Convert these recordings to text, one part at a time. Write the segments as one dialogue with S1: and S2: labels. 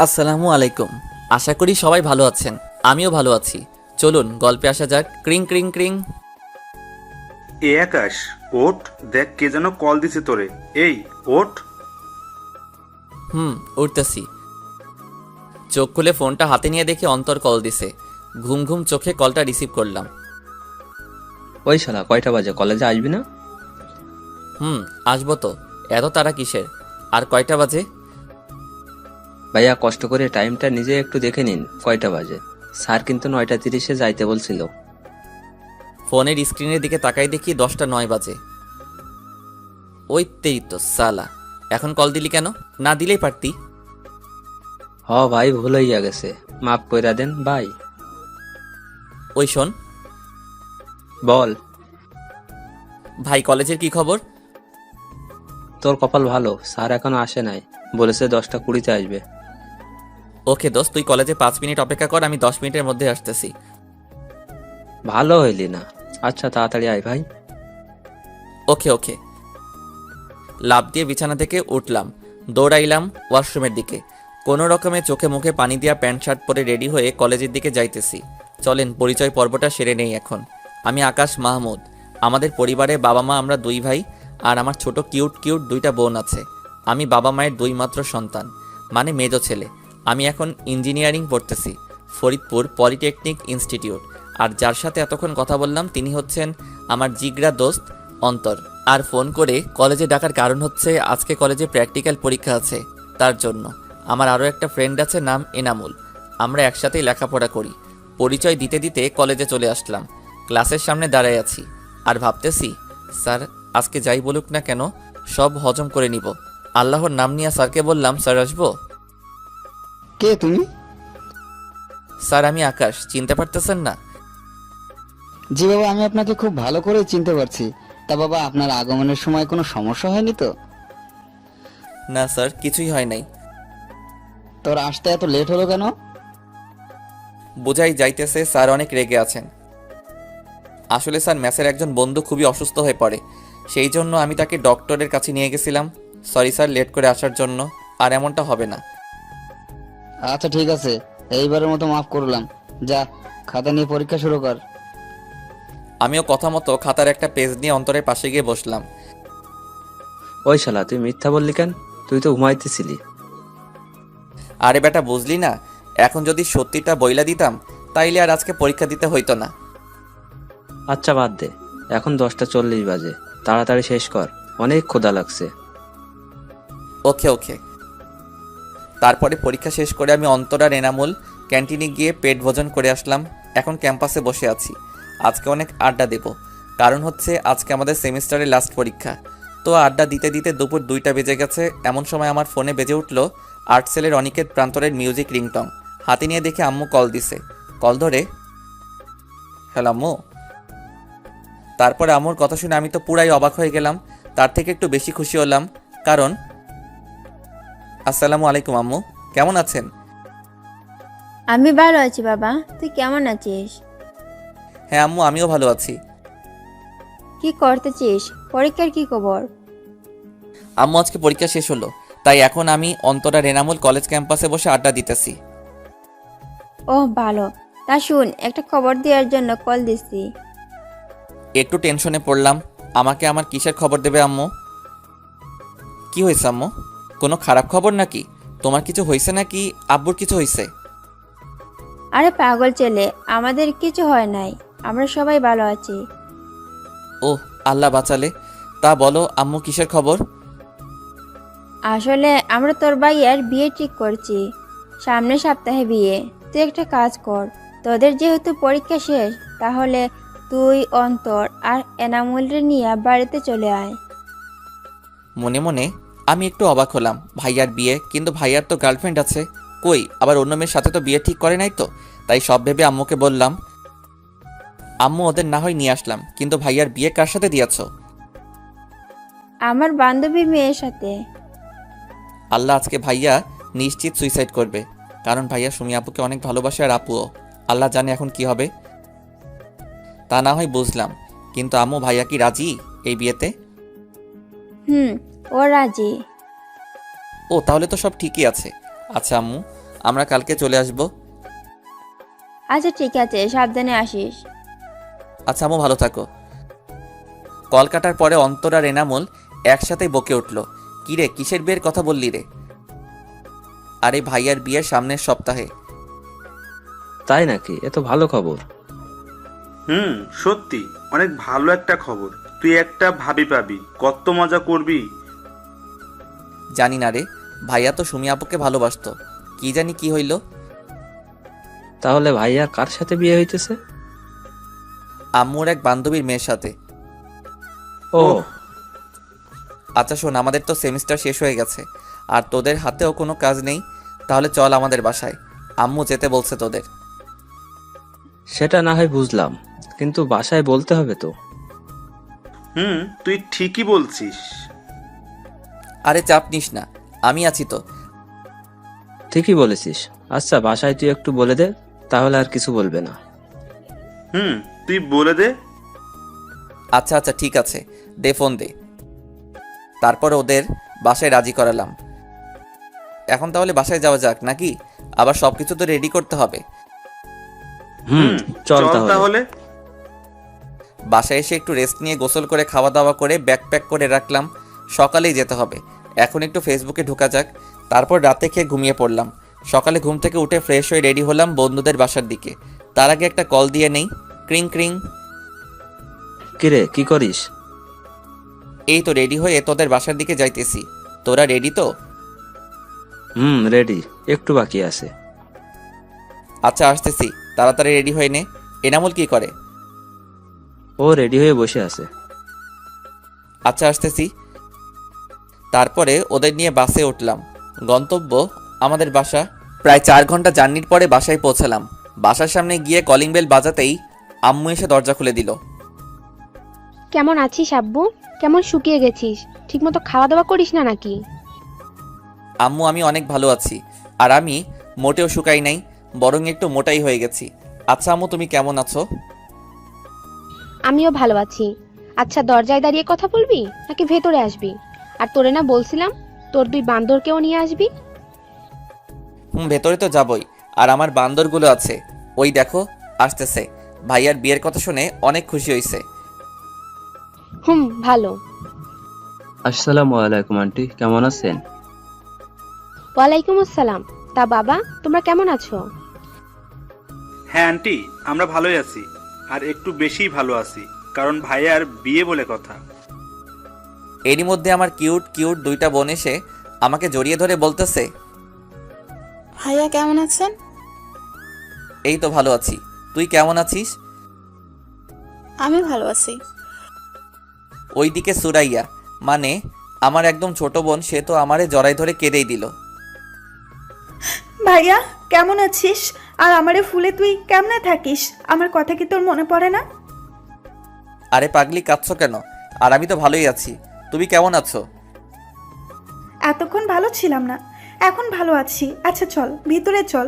S1: আসসালামু আলাইকুম। আশা করি সবাই ভালো আছেন। আমিও ভালো আছি। চলুন গল্পে আসা যাক। ক্রিং ক্রিং ক্রিং।
S2: এ আকাশ, ওঠ। দেখ কে যেন কল দিছে তোরে। এই, ওঠ।
S1: উঠতেছি। চোখ খুলে ফোনটা হাতে নিয়ে দেখে অন্তর কল দিছে। ঘুম ঘুম চোখে কলটা রিসিভ করলাম।
S3: ওই শালা কয়টা বাজে, কলেজে আসবি না?
S1: আসবো তো। এত তারা কিসের? আর কয়টা বাজে?
S3: ভাইয়া কষ্ট করে টাইমটা নিজে একটু দেখে নিন কয়টা বাজে। স্যার কিন্তু 9:30-এ যাইতে বলছিল।
S1: ফোনের স্ক্রিনের দিকে তাকাই দেখি 10:09 বাজে। ওইতেই তো সালা। এখন কল দিলি কেন? না দিলেই পারতি।
S3: ভাই ভুল হইয়া গেছে, মাফ কইরা দেন ভাই।
S1: ওই শোন
S3: বল।
S1: ভাই, কলেজের কি খবর?
S3: তোর কপাল ভালো, স্যার এখনো আসে নাই, বলেছে 10:20-তে আসবে।
S1: ওকে দোস্ত, তুই কলেজে 5 মিনিট অপেক্ষা কর, আমি 10 মিনিটের মধ্যে আসতেছি।
S3: ভালো হইলি না। আচ্ছা তাড়াতাড়ি আয় ভাই।
S1: ওকে ওকে। লাফ দিয়ে বিছানা থেকে উঠলাম, দৌড়াইলাম ওয়াশরুমের দিকে। কোনো রকমে চোখে মুখে পানি দিয়া প্যান্ট শার্ট পরে রেডি হয়ে কলেজের দিকে যাইতেছি। চলেন পরিচয় পর্বটা সেরে নেই এখন। আমি আকাশ মাহমুদ। আমাদের পরিবারে বাবা মা, আমরা 2 ভাই, আর আমার ছোট কিউট কিউট 2টা বোন আছে। আমি বাবা মায়ের 2 মাত্র সন্তান, মানে মেজো ছেলে। আমি এখন ইঞ্জিনিয়ারিং পড়তেছি, ফরিদপুর পলিটেকনিক ইনস্টিটিউট। আর যার সাথে এতক্ষণ কথা বললাম তিনি হচ্ছেন আমার জিগরা দোস্ত অন্তর। আর ফোন করে কলেজে ডাকার কারণ হচ্ছে আজকে কলেজে প্র্যাকটিক্যাল পরীক্ষা আছে, তার জন্য। আমার আরও একটা ফ্রেন্ড আছে, নাম এনামুল। আমরা একসাথেই লেখাপড়া করি। পরিচয় দিতে দিতে কলেজে চলে আসলাম। ক্লাসের সামনে দাঁড়ায় আছি আর ভাবতেছি, স্যার আজকে যাই বলুক না কেন সব হজম করে নিব। আল্লাহর নাম নিয়ে স্যারকে বললাম, স্যার আসবো?
S4: কে তুমি?
S1: স্যার আমি আকাশ, চিনতে পারতেছেন না?
S4: জি বাবা, আমি আপনাকে খুব ভালো করে চিনতে পারছি। তা বাবা, আপনার আগমনের সময় কোনো সমস্যা হয়নি তো?
S1: না স্যার, কিছুই হয় নাই।
S4: তোর আসতে এত লেট হলো কেন?
S1: বোঝাই যাইতেছে স্যার অনেক রেগে আছেন। আসলে স্যার ম্যাসের একজন বন্ধু খুবই অসুস্থ হয়ে পড়ে, সেই জন্য আমি তাকে ডক্টরের কাছে নিয়ে গেছিলাম। সরি স্যার লেট করে আসার জন্য। আর এমনটা হবে না।
S4: আচ্ছা ঠিক আছে, এইবারের মতো মাফ করলাম। যা, খাতা নিয়ে পরীক্ষা শুরু কর।
S1: আমিও কথা মতো খাতার একটা পেজ নিয়ে অন্তরের পাশে গিয়ে বসলাম।
S3: ওই শালা তুই মিথ্যা বললি কেন? তুই তো ঘুমাইতেছিলি।
S1: আরে বেটা, বুঝলি না? এখন যদি সত্যিটা বইলা দিতাম তাইলে আর আজকে পরীক্ষা দিতে হইতো না।
S3: আচ্ছা বাদ দে, এখন 10:40 বাজে, তাড়াতাড়ি শেষ কর, অনেক ক্ষুধা লাগছে।
S1: ওকে ওকে। তারপরে পরীক্ষা শেষ করে আমি অন্তর আর এনামুল ক্যান্টিনে গিয়ে পেট ভোজন করে আসলাম। এখন ক্যাম্পাসে বসে আছি। আজকে অনেক আড্ডা দেব, কারণ হচ্ছে আজকে আমাদের সেমিস্টারের লাস্ট পরীক্ষা। তো আড্ডা দিতে দিতে দুপুর 2টা বেজে গেছে। এমন সময় আমার ফোনে বেজে উঠল আর্টসেলের অনিকেত প্রান্তরের মিউজিক রিংটং। হাতে নিয়ে দেখে আম্মু কল দিছে। কল ধরে, হ্যালো আম্মু। তারপরে আম্মুর কথা শুনে আমি তো পুরাই অবাক হয়ে গেলাম। তার থেকে একটু বেশি খুশি হলাম, কারণ আসসালামু আলাইকুম আম্মু, কেমন আছেন?
S5: আমি ভালো আছি বাবা, তুই কেমন আছিস?
S1: হ্যাঁ আম্মু, আমিও ভালো আছি।
S5: কি করতেছিস? পরীক্ষার কি খবর?
S1: আম্মু আজকে পরীক্ষা শেষ হলো, তাই এখন আমি অন্তরা রেনামুল কলেজ ক্যাম্পাসে বসে আড্ডা দিতেছি।
S5: ওহ ভালো। তা শুন, একটা খবর দেওয়ার জন্য কল দিছি।
S1: একটু টেনশনে পড়লাম। আমাকে আমার কিসের খবর দেবে আম্মু? কি হয়েছে আম্মু? কোনো খারাপ খবর নাকি? তোমার কিছু হয়েছে নাকি আব্বুর কিছু হয়েছে?
S5: আরে পাগল ছেলে, আমাদের কিছু হয় নাই, আমরা সবাই ভালো আছি।
S1: ওহ, আল্লাহ বাঁচালে। তা বলো আম্মু, কিসের খবর?
S5: আসলে আমরা তোর ভাইয়ের বিয়ে ঠিক করছি, সামনের সপ্তাহে বিয়ে। তুই একটা কাজ কর, তোদের যেহেতু পরীক্ষা শেষ, তাহলে তুই অন্তর আর এনামুলরে নিয়ে বাড়িতে চলে আয়।
S1: মনে মনে আমি একটু অবাক হলাম। ভাইয়ার বিয়ে, কিন্তু ভাইয়ার তো গার্লফ্রেন্ড আছে। কই, আবার অন্য মেয়ের সাথে তো বিয়ে ঠিক করে নাই তো। তাই সব ভেবে আম্মুকে বললাম, আম্মু ওদের না হয় নিয়ে আসলাম, কিন্তু ভাইয়ার বিয়ে কার সাথে দিয়েছ?
S5: আমার বান্ধবীর মেয়ের সাথে।
S1: আল্লাহ, আজকে ভাইয়া নিশ্চিত সুইসাইড করবে, কারণ ভাইয়া সুমি আপুকে অনেক ভালোবাসে, আর আপুও। আল্লাহ জানে এখন কি হবে। তা না হয় বুঝলাম, কিন্তু আম্মু ভাইয়া কি রাজি এই বিয়েতে?
S5: ও রাজি।
S1: ও, তাহলে তো সব ঠিকই আছে। আচ্ছা আম্মু, আমরা কালকে চলে আসব।
S5: আচ্ছা ঠিক আছে, সাবধানে আসিস।
S1: আচ্ছা আম্মু, ভালো থাকো। কল কাটার পরে অন্তর আর এনামুল একসাথেই বকে উঠল, কিরে কিসের বিয়ের কথা বললি রে? আরে ভাইয়ার বিয়ের সামনের সপ্তাহে।
S3: তাই নাকি? এ তো ভালো খবর।
S2: সত্যি অনেক ভালো একটা খবর। তুই একটা ভাবি পাবি, কত মজা করবি।
S1: জানি না রে, ভাইয়া তো সুমি আপুকে ভালোবাসতো, কি জানি কি হইল।
S3: তাহলে ভাইয়ার কার সাথে বিয়ে হইতেছে?
S1: আম্মুর এক বান্ধবীর মেয়ের সাথে।
S3: ও,
S1: আচ্ছা শোন, আমাদের তো সেমিস্টার শেষ হয়ে গেছে আর তোদের হাতেও কোনো কাজ নেই, তাহলে চল আমাদের বাসায়, আম্মু যেতে বলছে তোদের।
S3: সেটা না হয় বুঝলাম, কিন্তু বাসায় বলতে হবে তো।
S2: তুই ঠিকই বলছিস।
S1: আরে চাপ নিস না, আমি আছি তো।
S3: ঠিকই বলেছিস। আচ্ছা বাসায় তুই একটু বলে দে, তাহলে আর কিছু বলবে না।
S2: তুই বলে দে।
S1: আচ্ছা আচ্ছা ঠিক আছে, দে ফোন দে। তারপর ওদের বাসায় রাজি করালাম। এখন তাহলে বাসায় যাওয়া যাক নাকি? আবার সবকিছু তো রেডি করতে হবে।
S3: চল তাহলে।
S1: বাসায় এসে একটু রেস্ট নিয়ে গোসল করে খাওয়া দাওয়া করে ব্যাগ প্যাক করে রাখলাম, সকালেই যেতে হবে। এখন একটু ফেসবুকে ঢোকা যাক। তারপর রাতে খেয়ে ঘুমিয়ে পড়লাম। সকালে ঘুম থেকে উঠে ফ্রেশ হয়ে রেডি হলাম বন্ধুদের বাসার দিকে। তার আগে একটা কল দিয়ে নেই। ক্রিং ক্রিং।
S3: কিরে কি করিস?
S1: এই তো রেডি হয়ে তোদের বাসার দিকে যাইতেছি। তোরা রেডি তো?
S3: রেডি, একটু বাকি আছে।
S1: আচ্ছা আসতেছি, তাড়াতাড়ি রেডি হয়ে নে। এনামুল কি করে?
S3: ও রেডি হয়ে বসে আছে।
S1: আচ্ছা আসতেছি। তারপরে ওদের নিয়ে বাসে উঠলাম। গন্তব্য আমাদের বাসা। প্রায় 4 ঘন্টা জার্নির পরে বাসায় পৌঁছালাম। বাসার সামনে গিয়ে কলিং বেল বাজাতেই আম্মু এসে দরজা খুলে দিল।
S6: কেমন আছিস আব্বু? কেমন শুকিয়ে গেছিস? ঠিকমতো খাওয়া দাওয়া করিস না নাকি?
S1: আম্মু আমি অনেক ভালো আছি, আর আমি মোটেও শুকাই নাই, বরং একটু মোটাই হয়ে গেছি। আচ্ছা আম্মু তুমি কেমন আছো?
S6: আমিও ভালো আছি। আচ্ছা দরজায় দাঁড়িয়ে কথা বলবি নাকি ভেতরে আসবি? আর তোরে না বলছিলাম তোর 2 বান্দরকেও নিয়ে আসবি?
S1: ভেতরে তো যাবই, আর আমার বান্দরগুলো আছে, ওই দেখো আসতেছে। ভাইয়ার বিয়ের কথা শুনে অনেক খুশি হয়েছে।
S6: ভালো।
S3: আসসালামু আলাইকুম আন্টি, কেমন আছেন?
S6: ওয়ালাইকুম আসসালাম। তা বাবা তোমরা কেমন আছো?
S2: হ্যাঁ আন্টি, আমরা ভালোই আছি, আর একটু বেশিই ভালো আছি, কারণ ভাইয়ার বিয়ে বলে কথা।
S1: এরই মধ্যে আমার কিউট কিউট 2টা বোন এসে আমাকে জড়িয়ে ধরে বলতেছে,
S7: ভাইয়া কেমন আছেন?
S1: এই তো ভালো আছি, তুই কেমন আছিস?
S7: আমি ভালো আছি।
S1: ওইদিকে সুরাইয়া, মানে আমার একদম ছোট বোন, সে তো আমারে জড়াই ধরে কেঁদেই দিল।
S8: ভাইয়া কেমন আছিস? আর আমারে ফুলে তুই কেমনে থাকিস? আমার কথা কি তোর মনে পড়ে না?
S1: আরে পাগলি কাঁদছো কেন? আর আমি তো ভালোই আছি, তুমি কেমন আছো?
S8: এতক্ষণ ভালো ছিলাম না, এখন ভালো আছি। আচ্ছা চল ভিতরে চল।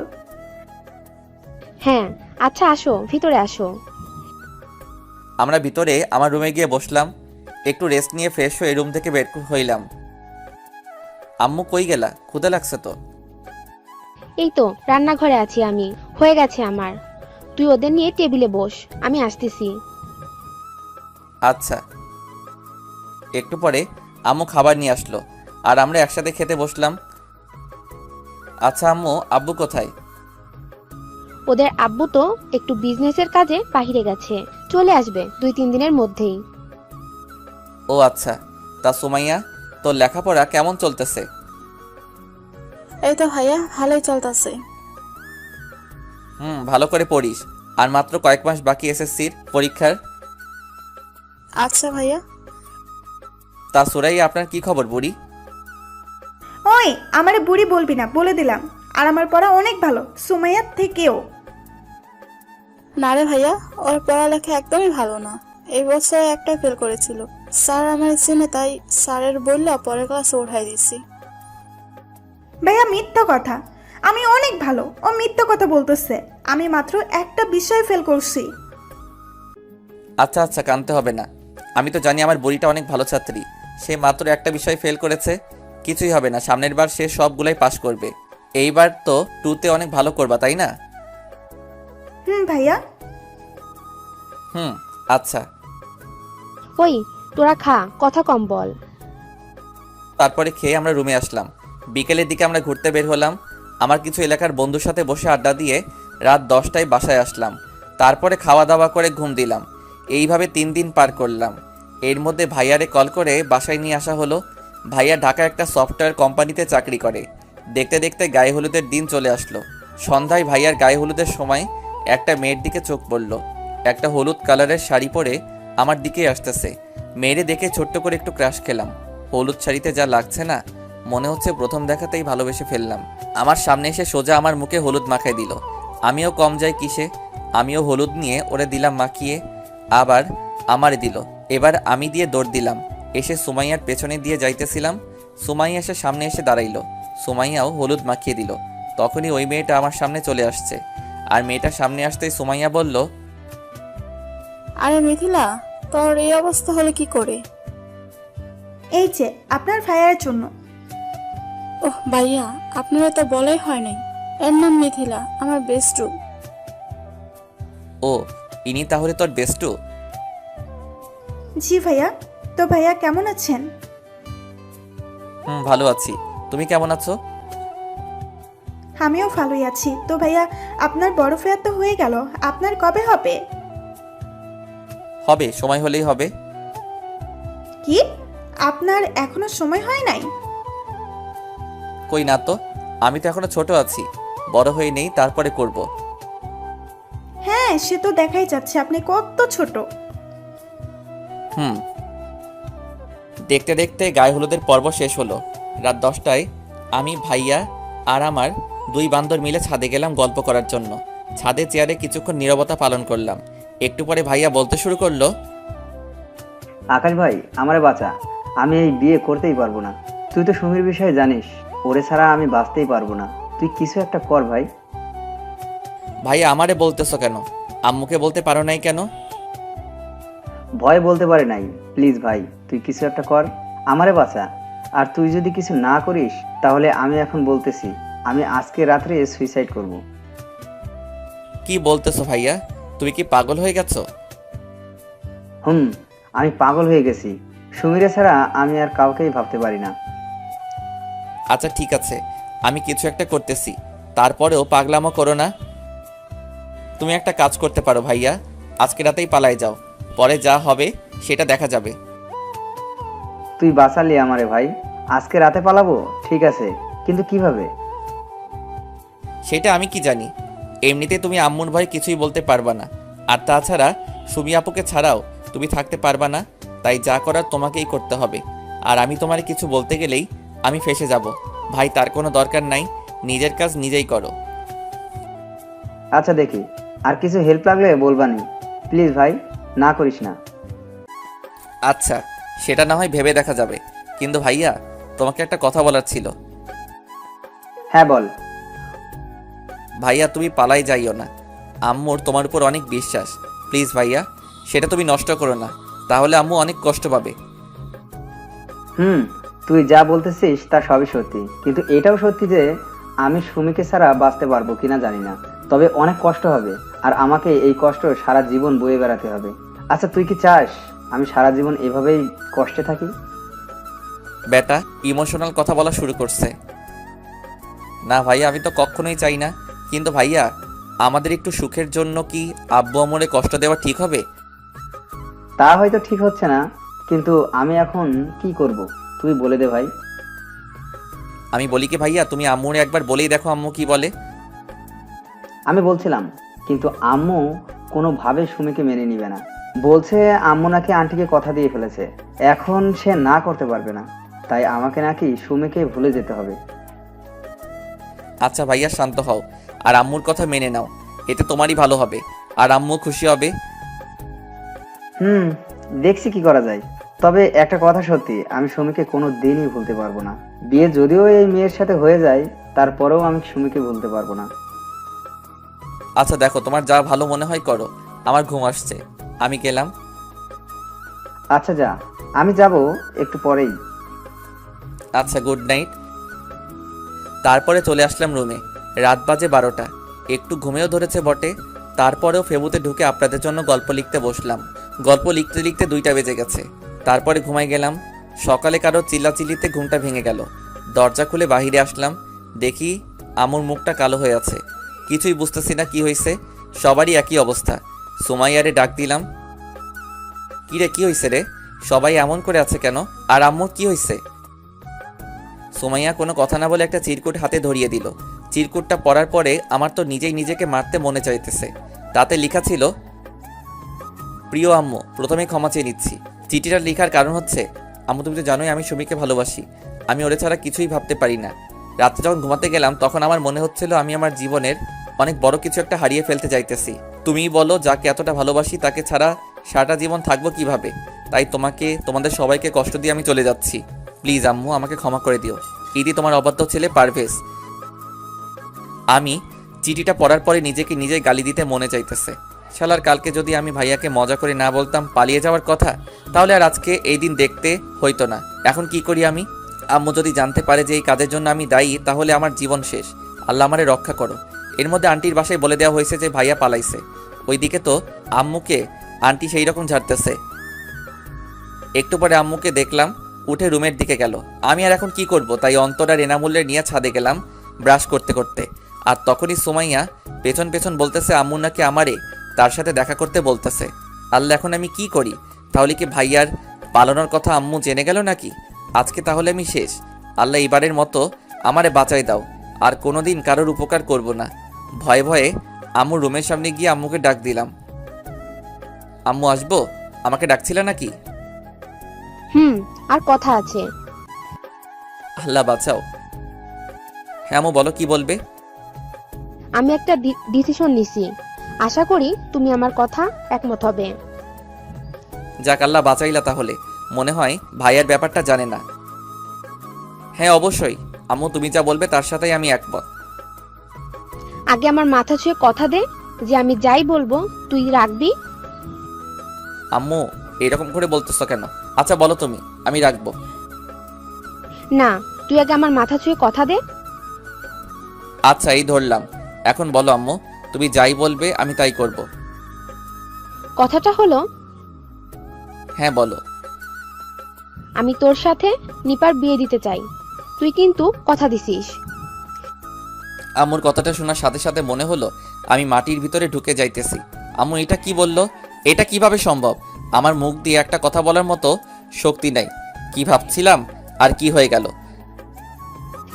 S6: হ্যাঁ আচ্ছা আসো, ভিতরে আসো।
S1: আমরা ভিতরে আমার রুমে গিয়ে বসলাম। একটু রেস্ট নিয়ে ফ্রেশ হয়ে রুম থেকে বের হইলাম। আম্মু কই গেলা? ক্ষুধা লাগছে তো।
S6: এই তো রান্নাঘরে আছি আমি, হয়ে গেছে আমার। তুই ওদের নিয়ে টেবিলে বস, আমি আসতেছি।
S1: আচ্ছা। একটু পরে আম্মু খাবার নিয়ে আসলো, আর আমরা একসাথে খেতে বসলাম। আচ্ছা আম্মু, আব্বু কোথায়?
S6: ওদের আব্বু তো একটু বিজনেসের কাজে বাহিরে গেছে, চলে আসবে 2-3 দিনের মধ্যেই।
S1: ও আচ্ছা। তা সুমাইয়া, তোর লেখাপড়া কেমন চলতেছে?
S7: এই তো ভাইয়া ভালোই চলতেছে।
S1: ভালো করে পড়িস, আর মাত্র কয়েক মাস বাকি এসএসসির পরীক্ষার।
S7: আচ্ছা ভাইয়া।
S1: তা সুরাইয়া, আপনার কি খবর বুড়ি?
S8: ওই আমারে বুড়ি বলবি না, বলে দিলাম। আর আমার পড়া অনেক ভালো, সুমাইয়ার থেকেও।
S7: না রে ভাইয়া, ওর পড়ালেখা একদমই ভালো না। এই বছর একটা ফেল করেছিল। স্যার আমার চেনে, তাই স্যারের বললে পরের ক্লাসে উঠাই দিছি।
S8: ভাইয়া মিথ্যা কথা, আমি অনেক ভালো। ও মিথ্যা কথা বলতেছে। আমি মাত্র একটা বিষয় ফেল করছি।
S1: আচ্ছা আচ্ছা, কানতে হবে না। আমি তো জানি আমার বুড়িটা অনেক ভালো ছাত্রী। সে মাত্র একটা বিষয় ফেল করেছে, কিছুই হবে না, সামনের বার সে সবগুলাই পাশ করবে। এইবার তো 2তে অনেক ভালো করবা, তাই না?
S8: ভাইয়া।
S1: হুম, আচ্ছা।
S6: ওই তোরা খা, কথা কম বল।
S1: তারপরে খেয়ে আমরা রুমে আসলাম। বিকেলের দিকে আমরা ঘুরতে বের হলাম। আমার কিছু এলাকার বন্ধুর সাথে বসে আড্ডা দিয়ে রাত 10টায় বাসায় আসলাম। তারপরে খাওয়া দাওয়া করে ঘুম দিলাম। এইভাবে 3 দিন পার করলাম। এর মধ্যে ভাইয়ারে কল করে বাসায় নিয়ে আসা হলো। ভাইয়া ঢাকা একটা সফটওয়্যার কোম্পানিতে চাকরি করে। দেখতে দেখতে গায়ে হলুদের দিন চলে আসলো। সন্ধ্যায় ভাইয়ার গায়ে হলুদের সময় একটা মেয়ের দিকে চোখ পড়ল। একটা হলুদ কালারের শাড়ি পরে আমার দিকে আসতেছে। মেয়েরে দেখে ছোট্ট করে একটু ক্রাশ খেলাম। হলুদ শাড়িতে যা লাগছে না, মনে হচ্ছে প্রথম দেখাতেই ভালোবেসে ফেললাম। আমার সামনে এসে সোজা আমার মুখে হলুদ মাখাই দিল। আমিও কম যাই কিসে, আমিও হলুদ নিয়ে ওরে দিলাম মাখিয়ে, আবার আমারে দিল। এবার আমি দিয়ে দৌড় দিলাম। এসে সুমাইয়ার পেছনে দিয়ে যাইতেছিলাম। সুমাইয়া এসে সামনে এসে দাঁড়াইলো। সুমাইয়াও হলুদ মাখিয়ে দিল। তখনই ওই মেয়েটা আমার সামনে চলে আসছে। আর মেয়েটার সামনে আসতেই সুমাইয়া বলল,
S7: আরে মিথিলা, তোর এই অবস্থা হলে কি করে?
S8: এই যে আপনার ভাইয়ার জন্য।
S7: ওহ ভাইয়া, আপনারা তো বলাই হয় নাই। এর নাম মিথিলা, আমার বেস্টু।
S1: ও, ইনি তাহলে তোর বেস্টু?
S8: জি ভাইয়া। তো ভাইয়া কেমন আছেন?
S1: ভালো আছি। তুমি কেমন আছো?
S8: আমিও ভালোই আছি। তো ভাইয়া, আপনার বড় ফেয়ার তো হয়ে গেল, আপনার কবে হবে?
S1: হবে, সময় হলেই হবে।
S8: কি, আপনার এখনো সময় হয় নাই?
S1: কই না তো, আমি তো এখনো ছোট আছি, বড় হয়ে নেই, তারপরে করব।
S8: হ্যাঁ, সে তো দেখাই যাচ্ছে আপনি কত ছোট।
S1: দেখতে দেখতে গায়ে হলুদের পর্ব শেষ হলো। রাত 10টায় আমি, ভাইয়া আর আমার 2 বান্দর মিলে ছাদে গেলাম গল্প করার জন্য। ছাদে চেয়ারে কিছুক্ষণ নীরবতা পালন করলাম। একটু পরে ভাইয়া বলতে শুরু করলো,
S9: আকাশ ভাই, আমারে বাঁচা। আমি এই বিয়ে করতেই পারবো না। তুই তো সুমির বিষয়ে জানিস, ওরে ছাড়া আমি বাঁচতেই পারবো না। তুই কিছু একটা কর ভাই।
S1: ভাইয়া আমারে বলতেছো কেন? আম্মুকে বলতে পারো নাই কেন?
S9: ভয় বলতে পারে নাই। প্লিজ ভাই, তুই কিছু একটা কর, আমারে বাঁচা। আর তুই যদি কিছু না করিস, তাহলে আমি এখন বলতেছি, আমি আজকে রাত্রে সুইসাইড করব।
S1: কি বলতেছো ভাইয়া? তুমি কি পাগল হয়ে গেছো?
S9: আমি পাগল হয়ে গেছি। সুমিরে ছাড়া আমি আর কাউকেই ভাবতে পারি না।
S1: আচ্ছা ঠিক আছে, আমি কিছু একটা করতেছি, তারপরেও পাগলামো করো না। তুমি একটা কাজ করতে পারো ভাইয়া, আজকে রাতেই পালাই যাও, পরে যা হবে সেটা দেখা যাবে।
S9: তুই বাঁচালি আমারে ভাই। আজকে রাতে পালাবো, ঠিক আছে, কিন্তু কিভাবে?
S1: সেটা আমি কি জানি। এমনিতে তুমি আম্মুর ভয় কিছুই বলতে পারবা না। আর তাছাড়া সুমি আপুকে ছাড়াও তুমি থাকতে পারবা না, তাই যা করার তোমাকেই করতে হবে। আর আমি তোমার কিছু বলতে গেলেই আমি ফেঁসে যাব। ভাই, তার কোনো দরকার নাই, নিজের কাজ নিজেই করো।
S9: আচ্ছা দেখি, আর কিছু হেল্প লাগলে বলবানি। প্লিজ ভাই, না করিস না।
S1: আচ্ছা, সেটা না হয় ভেবে দেখা যাবে, কিন্তু ভাইয়া তোমাকে একটা কথা বলার ছিল।
S9: হ্যাঁ বল।
S1: ভাইয়া, তুমি পালাই যাইও না। আম্মুর তোমার উপর অনেক বিশ্বাস। প্লিজ ভাইয়া, সেটা তুমি নষ্ট করো না, তাহলে আম্মু অনেক কষ্ট পাবে।
S9: তুই যা বলতেছিস তা সবই সত্যি, কিন্তু এটাও সত্যি যে আমি সুমিকে ছাড়া বাঁচতে পারবো কিনা জানি না, তবে অনেক কষ্ট হবে, আর আমাকে এই কষ্ট সারা জীবন বয়ে বেড়াতে হবে। আচ্ছা, তুই কি চাস আমি সারা জীবন এভাবেই কষ্টে থাকি?
S1: বেটা ইমোশনাল কথা বলা শুরু করছে। না ভাইয়া, আমি তো কখনোই চাই না, কিন্তু ভাইয়া আমাদের একটু সুখের জন্য কি আব্বু আম্মুরে কষ্ট দেওয়া ঠিক হবে?
S9: তা হয়তো ঠিক হচ্ছে না, কিন্তু আমি এখন কি করব তুই বলে দে ভাই।
S1: আমি বলি কি ভাইয়া, তুমি আম্মুরে একবার বলেই দেখো আম্মু কি বলে।
S9: আমি বলছিলাম, কিন্তু আম্মু কোনোভাবে সুমিকে মেনে নিবে না। বলছে আম্মু নাকি আন্টিকে কথা দিয়ে ফেলেছে, এখন সে না করতে পারবে না, তাই আমাকে নাকি সুমিকে ভুলে যেতে হবে।
S1: আচ্ছা ভাইয়া, শান্ত হও আর আম্মুর কথা মেনে নাও, এতে তোমারই ভালো হবে আর আম্মু খুশি হবে।
S9: দেখছি কি করা যায়। তবে একটা কথা সত্যি, আমি সুমিকে কোনো দিনই ভুলতে পারবো না। বিয়ে যদিও এই মেয়ের সাথে হয়ে যায়, তারপরেও আমি সুমিকে ভুলতে পারবো না।
S1: আচ্ছা দেখো, তোমার যা ভালো মনে হয় করো, আমার ঘুম আসছে, আমি গেলাম।
S9: আচ্ছা যা, আমি যাব একটু পরেই।
S1: আচ্ছা, গুড নাইট। তারপরে চলে আসলাম রুমে। রাত বাজে 12টা। একটু ঘুমেও ধরেছে বটে, তারপরেও ফেবুতে ঢুকে আপনাদের জন্য গল্প লিখতে বসলাম। গল্প লিখতে লিখতে 2টা বেজে গেছে। তারপরে ঘুমাই গেলাম। সকালে কারো চিল্লাচিল্লিতে ঘুমটা ভেঙে গেল। দরজা খুলে বাহিরে আসলাম, দেখি আমুর মুখটা কালো হয়ে আছে। কিছুই বুঝতেছি না কি হয়েছে, সবারই একই অবস্থা। সুমাইয়ারে ডাক দিলাম, কিরে কি হয়েছে রে, সবাই এমন করে আছে কেন, আর আম্মুর কি হয়েছে? সুমাইয়া কোনো কথা না বলে একটা চিরকুট হাতে ধরিয়ে দিল। চিরকুটটা পড়ার পরে আমার তো নিজেই নিজেকে মারতে মনে চাইতেছে। তাতে লেখা ছিল, প্রিয় আম্মু, প্রথমে ক্ষমা চেয়ে নিচ্ছি। চিঠিটা লেখার কারণ হচ্ছে, আম্মু তুমি তো জানোই আমি সুমিকে ভালোবাসি। আমি ওরে ছাড়া কিছুই ভাবতে পারি না। রাত্রে যখন ঘুমাতে গেলাম তখন আমার মনে হচ্ছিল আমি আমার জীবনের অনেক বড় কিছু একটা হারিয়ে ফেলতে চাইতেছি। তুমিই বলো, যাকে এতটা ভালোবাসি তাকে ছাড়া সারাটা জীবন থাকবো কিভাবে? তাই তোমাদের সবাইকে কষ্ট দিয়ে আমি চলে যাচ্ছি। প্লিজ আম্মু, আমাকে ক্ষমা করে দিও। ইদি তোমার অবাধ্য ছেলে পারভেজ। আমি চিঠিটা পড়ার পরে নিজেকে নিজেই গালি দিতে মনে চাইতেছে। শালার, কালকে যদি আমি ভাইয়াকে মজা করে না বলতাম পালিয়ে যাওয়ার কথা, তাহলে আর আজকে এই দিন দেখতে হইতো না। এখন কি করি আমি? আম্মু যদি জানতে পারে যে এই কাজের জন্য আমি দায়ী, তাহলে আমার জীবন শেষ। আল্লাহ আমারে রক্ষা করো। এর মধ্যে আন্টির বাসায় বলে দেওয়া হয়েছে যে ভাইয়া পালাইছে। ওইদিকে তো আম্মুকে আন্টি সেই রকম ঝাড়তেছে। একটু পরে আম্মুকে দেখলাম উঠে রুমের দিকে গেল। আমি আর এখন কি করব, তাই অন্তর আর এনামুল্লের নিয়ে ছাদে গেলাম ব্রাশ করতে করতে। আর তখনই সুমাইয়া পেছন পেছন বলতেছে আম্মু নাকি আমারে তার সাথে দেখা করতে বলতেছে। আল্লাহ, এখন আমি কি করি? তাহলে কি ভাইয়ার পালানোর কথা আম্মু জেনে গেল নাকি? আজকে তাহলে আমি শেষ। আল্লাহ, এবারের মতো আমারে বাঁচাই দাও, আর কোনোদিন কারোর উপকার করব না। ভয়ে ভয়ে আম্মুর রুমের সামনে গিয়ে আম্মুকে ডাক দিলাম। আম্মু আসবো? আমাকে ডাকছিলে নাকি?
S6: আর কথা আছে।
S1: আল্লাহ বাঁচাও। হ্যাঁ আম্মু বলো, কি বলবে?
S6: আমি একটা ডিসিশন নিছি, আশা করি তুমি আমার কথা একমত হবে।
S1: যাক, আল্লাহ বাঁচাইলা। তাহলে মনে হয় ভাইয়ার ব্যাপারটা জানে না। হ্যাঁ অবশ্যই আম্মু, তুমি যা বলবে তার সাথেই আমি একমত।
S6: আগে আমার মাথা ছুঁয়ে কথা দে যে আমি যাই বলবো তুই রাখবি।
S1: আম্মু এরকম করে বলতেছো কেন? আচ্ছা বলো তুমি, আমি রাখবো।
S6: না, তুই আগে আমার মাথা ছুঁয়ে কথা দে।
S1: আচ্ছা এই ধরলাম। এখন বলো আম্মু, তুমি যাই বলবে আমি তাই করব।
S6: কথাটা হলো,
S1: হ্যাঁ বলো।
S6: আমি তোর সাথে নিপার বিয়ে দিতে চাই, তুই কিন্তু কথা দিছিস।
S1: আম্মুর কথাটা শোনার সাথে সাথে মনে হলো আমি মাটির ভিতরে ঢুকে যাইতেছি। আম্মু এটা কি বললো? এটা কিভাবে সম্ভব? আমার মুখ দিয়ে একটা কথা বলার মতো শক্তি নাই। কি ভাবছিলাম আর কি হয়ে গেল?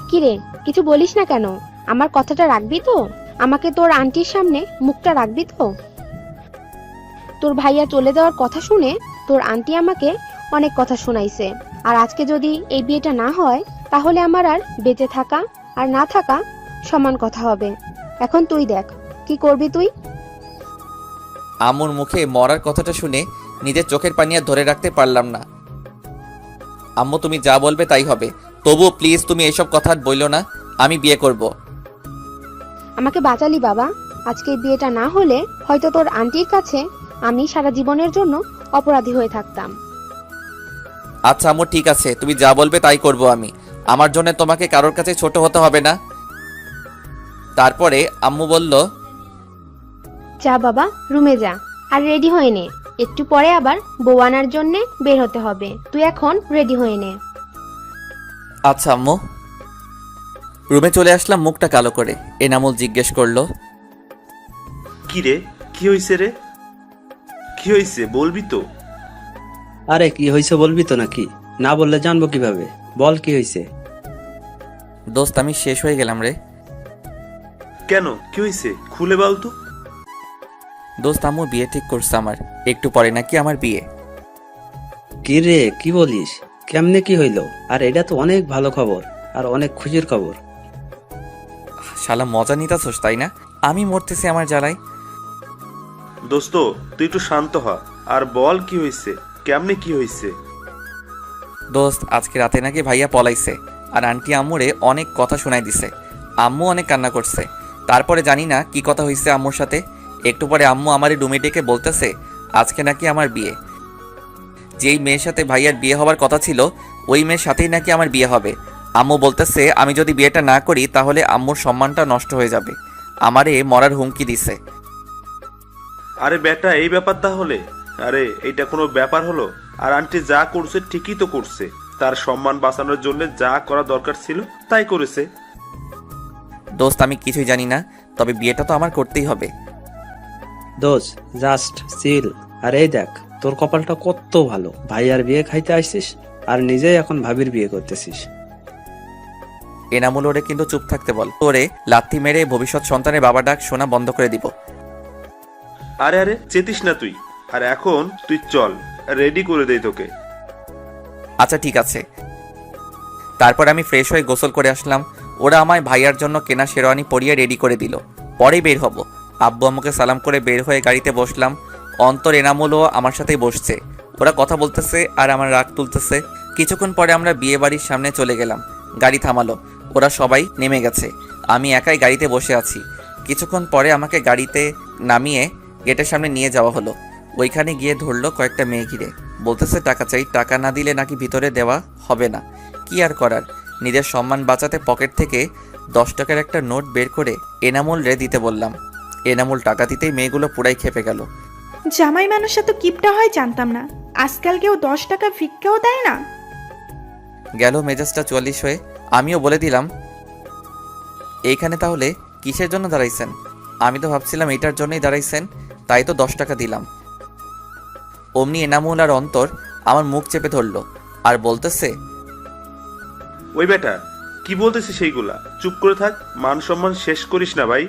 S6: কিরে, কিছু বলিস না কেন? আমার কথাটা রাখবি তো? আমাকে তোর আন্টির সামনে মুখটা রাখবি তো? তোর ভাইয়া চলে যাওয়ার কথা শুনে তোর আন্টি আমাকে অনেক কথা শোনাইছে, আর আজকে যদি এই বিয়েটা না হয় তাহলে আমার আর বেঁচে থাকা আর না থাকা সমান কথা হবে। এখন তুই দেখ কি করবি তুই।
S1: আম্মুর মুখে মরার কথাটা শুনে নিজের চোখের পানি আর ধরে রাখতে পারলাম না। আম্মু তুমি যা বলবে তাই হবে, তবুও প্লিজ তুমি এইসব কথা আর বইলো না। আমি বিয়ে করব।
S6: আমাকে বাঁচালি বাবা। আজকে এই বিয়েটা না হলে হয়তো তোর আন্টির কাছে আমি সারা জীবনের জন্য অপরাধী হয়ে থাকতাম।
S1: আচ্ছা আম্মু ঠিক আছে, তুমি যা বলবে তাই করব আমি। আমার জন্য তোমাকে কারোর কাছে ছোট হতে হবে না। তারপরে আম্মু বলল,
S6: যা বাবা, রুমে যা আর রেডি হয়ে নে। একটু পরে আবার বউ আনার জন্য বের হতে হবে, তুই এখন রেডি হয়ে নে।
S1: আচ্ছা আম্মু। রুমে চলে আসলাম মুখটা কালো করে। এনামুল জিজ্ঞেস করলো,
S2: কি রে, কি হইছে রে? কি হইছে বলবি তো?
S3: আরে কি হয়েছে বলবি তো নাকি? না বললে জানবো কিভাবে? বল কি হয়েছে?
S1: দোস্ত আমি শেষ হয়ে গেলাম রে।
S2: কেন, কি হইছে খুলে বল তো।
S1: দোস্ত আম্মু বিয়ে ঠিক করছে আমার, একটু পরে নাকি আমার বিয়ে।
S3: কি রে, কি বলিস? কেমনে কি হইলো? আর এটা তো অনেক ভালো খবর আর অনেক খুশির খবর।
S1: শালা মজা নিতাছস তাই না? আমি মরতেছি আমার জ্বালায়।
S2: দোস্ত তুই একটু শান্ত হ আর বল কি হইছে, কেমনে কি হইছে।
S1: দোস্ত আজকে রাতে নাকি ভাইয়া পলাইছে, আর আন্টি আম্মুরে অনেক কথা শোনাই দিছে। আম্মু অনেক কান্না করছে। তারপরে জানি না কি কথা হইছে আম্মুর সাথে। একটু পরে আম্মু আমারে রুমে ডেকে বলতেছে আজকে নাকি আমার বিয়ে। যেই মেয়ের সাথে ভাইয়ার বিয়ে হবার কথা ছিল ওই মেয়ের সাথেই নাকি আমার বিয়ে হবে। আম্মু বলতেছে আমি যদি বিয়েটা না করি তাহলে আম্মুর সম্মানটা নষ্ট হয়ে যাবে। আমারে মরার হুমকি দিছে।
S2: আরে বেটা, এই ব্যাপার তাহলে? আরে এইটা কোনো ব্যাপার হলো? আর আন্টি যা করছে ঠিকই তো করছে, তার সম্মান বাঁচানোর জন্য যা করা দরকার ছিল তাই করেছে।
S1: দোস্ত আমি কিছুই জানি না, তবে বিয়েটা তো আমার করতেই হবে।
S3: দোষ জাস্ট চিল। আর এই দেখ, তোর কপালটা কত ভালো, ভাই আর বিয়ে খাইতে আসছিস আর নিজেই এখন ভাবির বিয়ে করতেছিস।
S1: এনামুল ওরে কিন্তু চুপ থাকতে বল, ওরে লাথি মেরে ভবিষ্যৎ সন্তানের বাবা ডাক শোনা বন্ধ করে দিব।
S2: আরে আরে চেতিস না তুই। আর এখন তুই চল, রেডি করে দেই তোকে।
S1: আচ্ছা ঠিক আছে। তারপর আমি ফ্রেশ হয়ে গোসল করে আসলাম। ওরা আমায় ভাইয়ার জন্য কেনা শেরওয়ানি পরিয়ে রেডি করে দিল। পরেই বের হব। আব্বু আম্মুকে সালাম করে বের হয়ে গাড়িতে বসলাম। অন্তর এনামুলও আমার সাথেই বসছে। ওরা কথা বলতেছে আর আমার রাগ তুলতেছে। কিছুক্ষণ পরে আমরা বিয়ে বাড়ির সামনে চলে গেলাম। গাড়ি থামালো। ওরা সবাই নেমে গেছে। আমি একাই গাড়িতে বসে আছি। কিছুক্ষণ পরে আমাকে গাড়িতে নামিয়ে গেটের সামনে নিয়ে যাওয়া হলো। ওইখানে গিয়ে ধরলো কয়েকটা মেয়ে ঘিরে। বলতেছে টাকা চাই, টাকা না দিলে নাকি ভিতরে দেওয়া হবে না। কি আর করার, নিজের সম্মান বাঁচাতে পকেট থেকে 10 টাকার একটা নোট বের করে এনামুল রে দিতে বললাম। এনামুল টাকা দিতেই মেয়েগুলো পুরাই খেপে গেল।
S8: জামাই মানুষ এত কিপটা হয় জানতাম না। আজকাল কেউ 10 টাকা ভিক্ষাও দেয় না।
S1: গেল মেজাজটা 44 হয়ে। আমিও বলে দিলাম, এইখানে তাহলে কিসের জন্য দাঁড়াইছেন? আমি তো ভাবছিলাম এটার জন্যই দাঁড়াইছেন, তাই তো 10 টাকা দিলাম। অমনি এনামুল আর অন্তর আমার মুখ চেপে ধরলো আর বলতেছে,
S2: ওই বেটা, কি বলতেছিস সেইগুলা? চুপ করে থাক, মান সম্মান শেষ করিস না ভাই।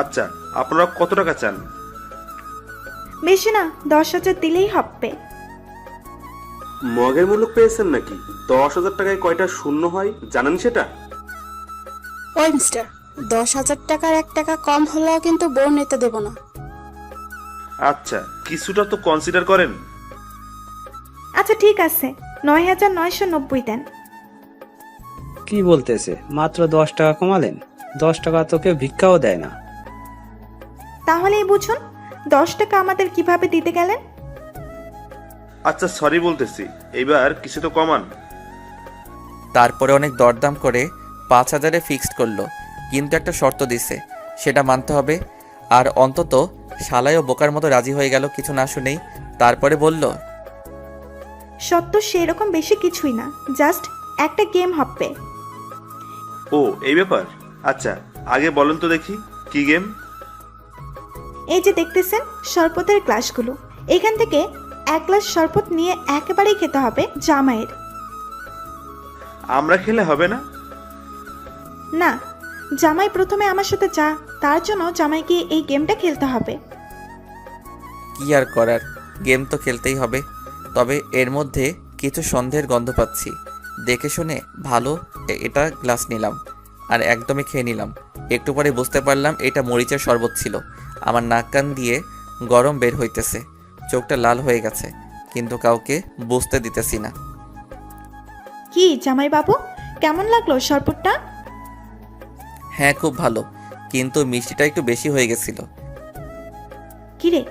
S2: আচ্ছা, আপনারা কত টাকা চান?
S8: বেশি না, 10,000 দিলেই হবে।
S2: মগের মূল্য পেয়েছেন নাকি? 10,000 টাকায় কয়টা শূন্য হয় জানেন সেটা?
S7: ওই মিস্টার, 10,000 টাকার 1 টাকা কম হলেও কিন্তু বউ নিতে দেব না।
S2: আচ্ছা, কিছুটা তো কনসিডার করেন।
S8: আচ্ছা ঠিক আছে, 9,990 দেন।
S3: কি বলতেছে? মাত্র 10 টাকা কমালেন? 10 টাকা তো কেউ ভিক্ষাও দেয় না।
S8: তাহলেই বুঝুন 10 টাকা আমাদের কিভাবে দিতে গেলেন।
S2: আচ্ছা সরি বলতেছি, এবার কিছু তো কমান।
S1: তারপরে অনেক দরদাম করে 5,000-এ ফিক্সড করলো, কিন্তু একটা শর্ত দিছে, সেটা মানতে হবে। আর অন্তত শালায়ও বোকার মতো রাজি হয়ে গেল কিছু না শুনেই। তারপরে বলল,
S8: সত্য সেরকম বেশি কিছুই না, জাস্ট একটা গেম হবে।
S2: ও এই ব্যাপার? আচ্ছা আগে বলেন তো দেখি, কি গেম?
S8: এই যে দেখতেছেন শরবতের গ্লাসগুলো, এখান থেকে 1 গ্লাস শরবত নিয়ে একেবারেই খেতে হবে জামাইয়ের।
S2: আমরা খেলে হবে না?
S8: না, জামাই প্রথমে আমার সাথে যা, তার জন্য জামাইকে এই গেমটা খেলতে হবে।
S1: কি আর করার, গেম তো খেলতেই হবে। তবে এর মধ্যে কিছু সন্দেহের গন্ধ পাচ্ছি। দেখে শুনে ভালো এটা গ্লাস নিলাম আর একদমই খেয়ে নিলাম। একটু পরে বুঝতে পারলাম এটা মরিচের শরবত ছিল। আমার নাক কান দিয়ে গরম বের হইতেছে, চোখটা লাল হয়ে গেছে, কিন্তু কাউকে বুঝতে দিতেছি না।
S8: কি জামাই বাবু, কেমন লাগলো শরবতটা?
S1: হ্যাঁ খুব ভালো, কিন্তু মিষ্টিটা একটু বেশি হয়ে গেছিল।
S8: কিরে,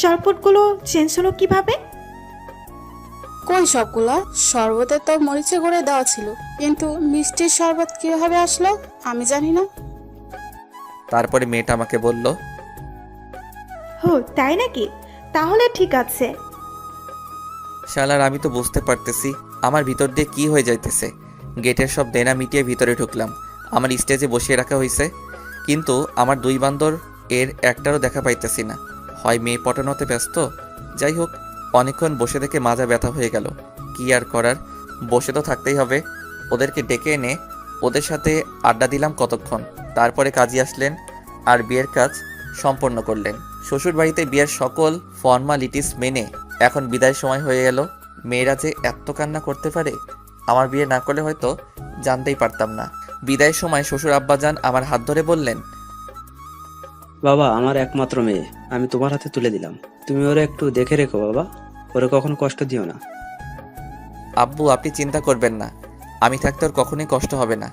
S8: শরবতগুলো চেঞ্জ হলো কিভাবে?
S7: কোন সবগুলা? শরবতে তো মরিচে গুঁড়ে দেওয়া ছিল, কিন্তু মিষ্টির শরবত কিভাবে আসলো আমি জানি না।
S1: তারপরে মেয়েটা আমাকে বলল,
S8: হো তাই নাকি? তাহলে ঠিক আছে।
S1: শালার আমি তো বুঝতে পারতেছি আমার ভিতর দিয়ে কি হয়ে যাইতেছে। গেটের সব দেনা মিটিয়ে ভিতরে ঢুকলাম। আমার স্টেজে বসিয়ে রাখা হয়েছে, কিন্তু আমার 2 বান্দর এর একটারও দেখা পাইতেছি না। হয় মেয়ে পটানোতে ব্যস্ত, যাই হোক অনেকক্ষণ বসে থেকে মাজা ব্যথা হয়ে গেল। কি আর করার, বসে তো থাকতেই হবে। ওদেরকে ডেকে এনে ওদের সাথে আড্ডা দিলাম কতক্ষণ। তারপরে কাজী আসলেন আর বিয়ের কাজ সম্পন্ন করলেন। শ্বশুর বাড়িতে বিয়ের সকল ফর্মালিটিস মেনে এখন বিদায়ের সময় হয়ে গেল। মেয়েরা যে এত কান্না করতে পারে, আমার বিয়ে না করলে হয়তো জানতেই পারতাম না। বিদায়ের সময় শ্বশুর আব্বাজান আমার হাত ধরে বললেন,
S3: বাবা, আমার একমাত্র মেয়ে আমি তোমার হাতে তুলে দিলাম, তুমি ওরে একটু দেখে রেখো বাবা, ওরে কখনো কষ্ট দিও না।
S1: আব্বু আপনি চিন্তা করবেন না, আমি থাকতে ওর কখনোই কষ্ট হবে না।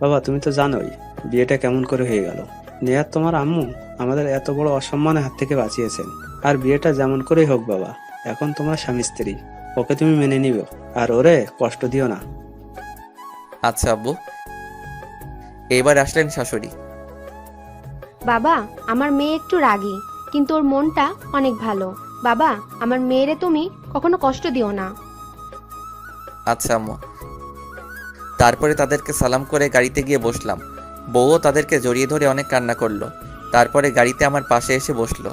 S3: বাবা, তুমি তো জানোই বিয়েটা কেমন করে হয়ে গেল। নেহাত তোমার আম্মু আমাদের এত বড় অসম্মানের হাত থেকে বাঁচিয়েছেন। আর বিয়েটা যেমন করেই হোক বাবা, এখন তোমরা স্বামী স্ত্রী, ওকে তুমি মেনে নিবে, আর ওরে কষ্ট দিও না।
S1: আচ্ছা আব্বু। এবার আসলেন শাশুড়ি।
S6: বাবা, আমার মেয়ে একটু রাগী, কিন্তু ওর মনটা অনেক ভালো। বাবা, আমার মেয়েরে তুমি কখনো কষ্ট দিও না।
S1: আচ্ছা আম্মু। তারপরে তাদেরকে সালাম করে গাড়িতে গিয়ে বসলাম। বউও তাদেরকে জড়িয়ে ধরে অনেক কান্না করলো। তারপরে গাড়িতে আমার পাশে এসে বসলো,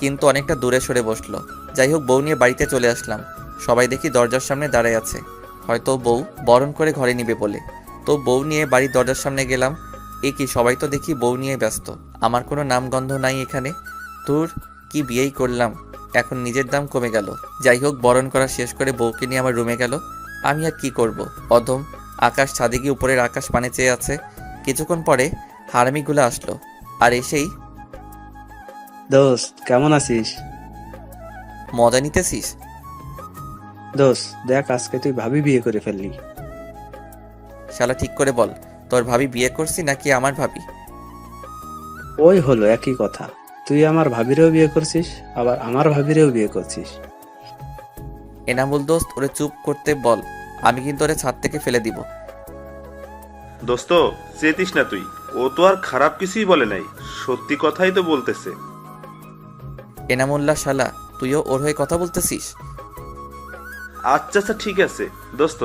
S1: কিন্তু অনেকটা দূরে সরে বসলো। যাই হোক, বউ নিয়ে বাড়িতে চলে আসলাম। সবাই দেখি দরজার সামনে দাঁড়ায় আছে, হয়তো বউ বরণ করে ঘরে নিবে বলে। তো বউ নিয়ে বাড়ির দরজার সামনে গেলাম। এ কি, সবাই তো দেখি বউ নিয়ে ব্যস্ত, আমার কোনো নামগন্ধ নাই এখানে। তোর কি বিয়েই করলাম, এখন নিজের দাম কমে গেল। যাই হোক, বরণ করা শেষ করে বউকে নিয়ে আমার রুমে গেল। আমি আর কি করব, অধম। আকাশ ছাদে গিয়ে উপরের আকাশ পানে চেয়ে আছে। কিছুক্ষণ পরে হারামিগুলো আসলো, আর এসেই,
S3: দোস্ত কেমন আছিস?
S1: মজা নিতেছিস?
S3: দোস্ত দেখ, আজকে তুই ভাবি বিয়ে করে ফেললি।
S1: শালা ঠিক করে বল, তোর ভাবি বিয়ে করছি নাকি আমার ভাবি?
S3: ওই হলো একই কথা, তুই আমার ভাবিরেও বিয়ে করছিস, আবার আমার ভাবিরেও বিয়ে করছিস।
S1: এনামুল দোস্ত, ওরে চুপ করতে বল, আমি কিন্তু ওরে ছাদ থেকে ফেলে দিব।
S2: দোস্ত, চেতিস না তুই, ও তো আর খারাপ কিছুই বলে নাই, সত্যি কথাই তো বলতেছে।
S1: এনামুল্লাহ শালা, তুইও ওর হয়ে কথা বলতেছিস?
S2: আচ্ছা আচ্ছা, ঠিক আছে দোস্ত,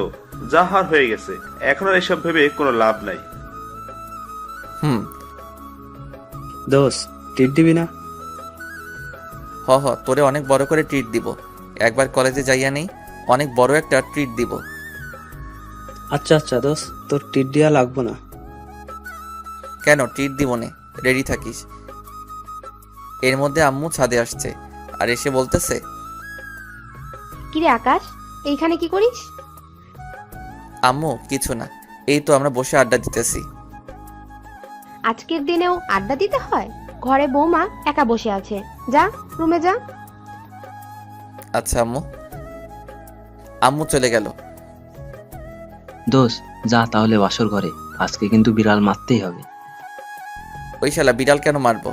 S2: যা হার হয়ে গেছে, এখন আর এসব ভেবে কোনো লাভ নাই।
S1: হুম।
S3: দোস্ত টিট দিবি না?
S1: হ, তোরে অনেক বড় করে ট্রিট দিব। একবার কলেজে যাইয়া নেই, অনেক বড় একটা ট্রিট দিব।
S3: আচ্ছা আচ্ছা দোস্ত, তোর টিট দিয়া লাগবো না।
S1: কেন, ট্রিট দিব নে, রেডি থাকিস। এর মধ্যে আম্মু ছাদে আসছে, আর এসে বলতেছে,
S6: কিরে আকাশ, এইখানে কি করিস?
S1: আম্মু কিছু না, এই তো আমরা বসে আড্ডা দিতেছি।
S6: আজকের দিনেও আড্ডা দিতে হয়? ঘরে বৌমা একা বসে আছে, যা রুমে যা।
S1: আচ্ছা আম্মু। আম্মু চলে গেল।
S10: দোষ, যা তাহলে বাসর ঘরে, আজকে কিন্তু বিড়াল মারতেই হবে।
S1: ওই শালা বিড়াল কেন মারবো?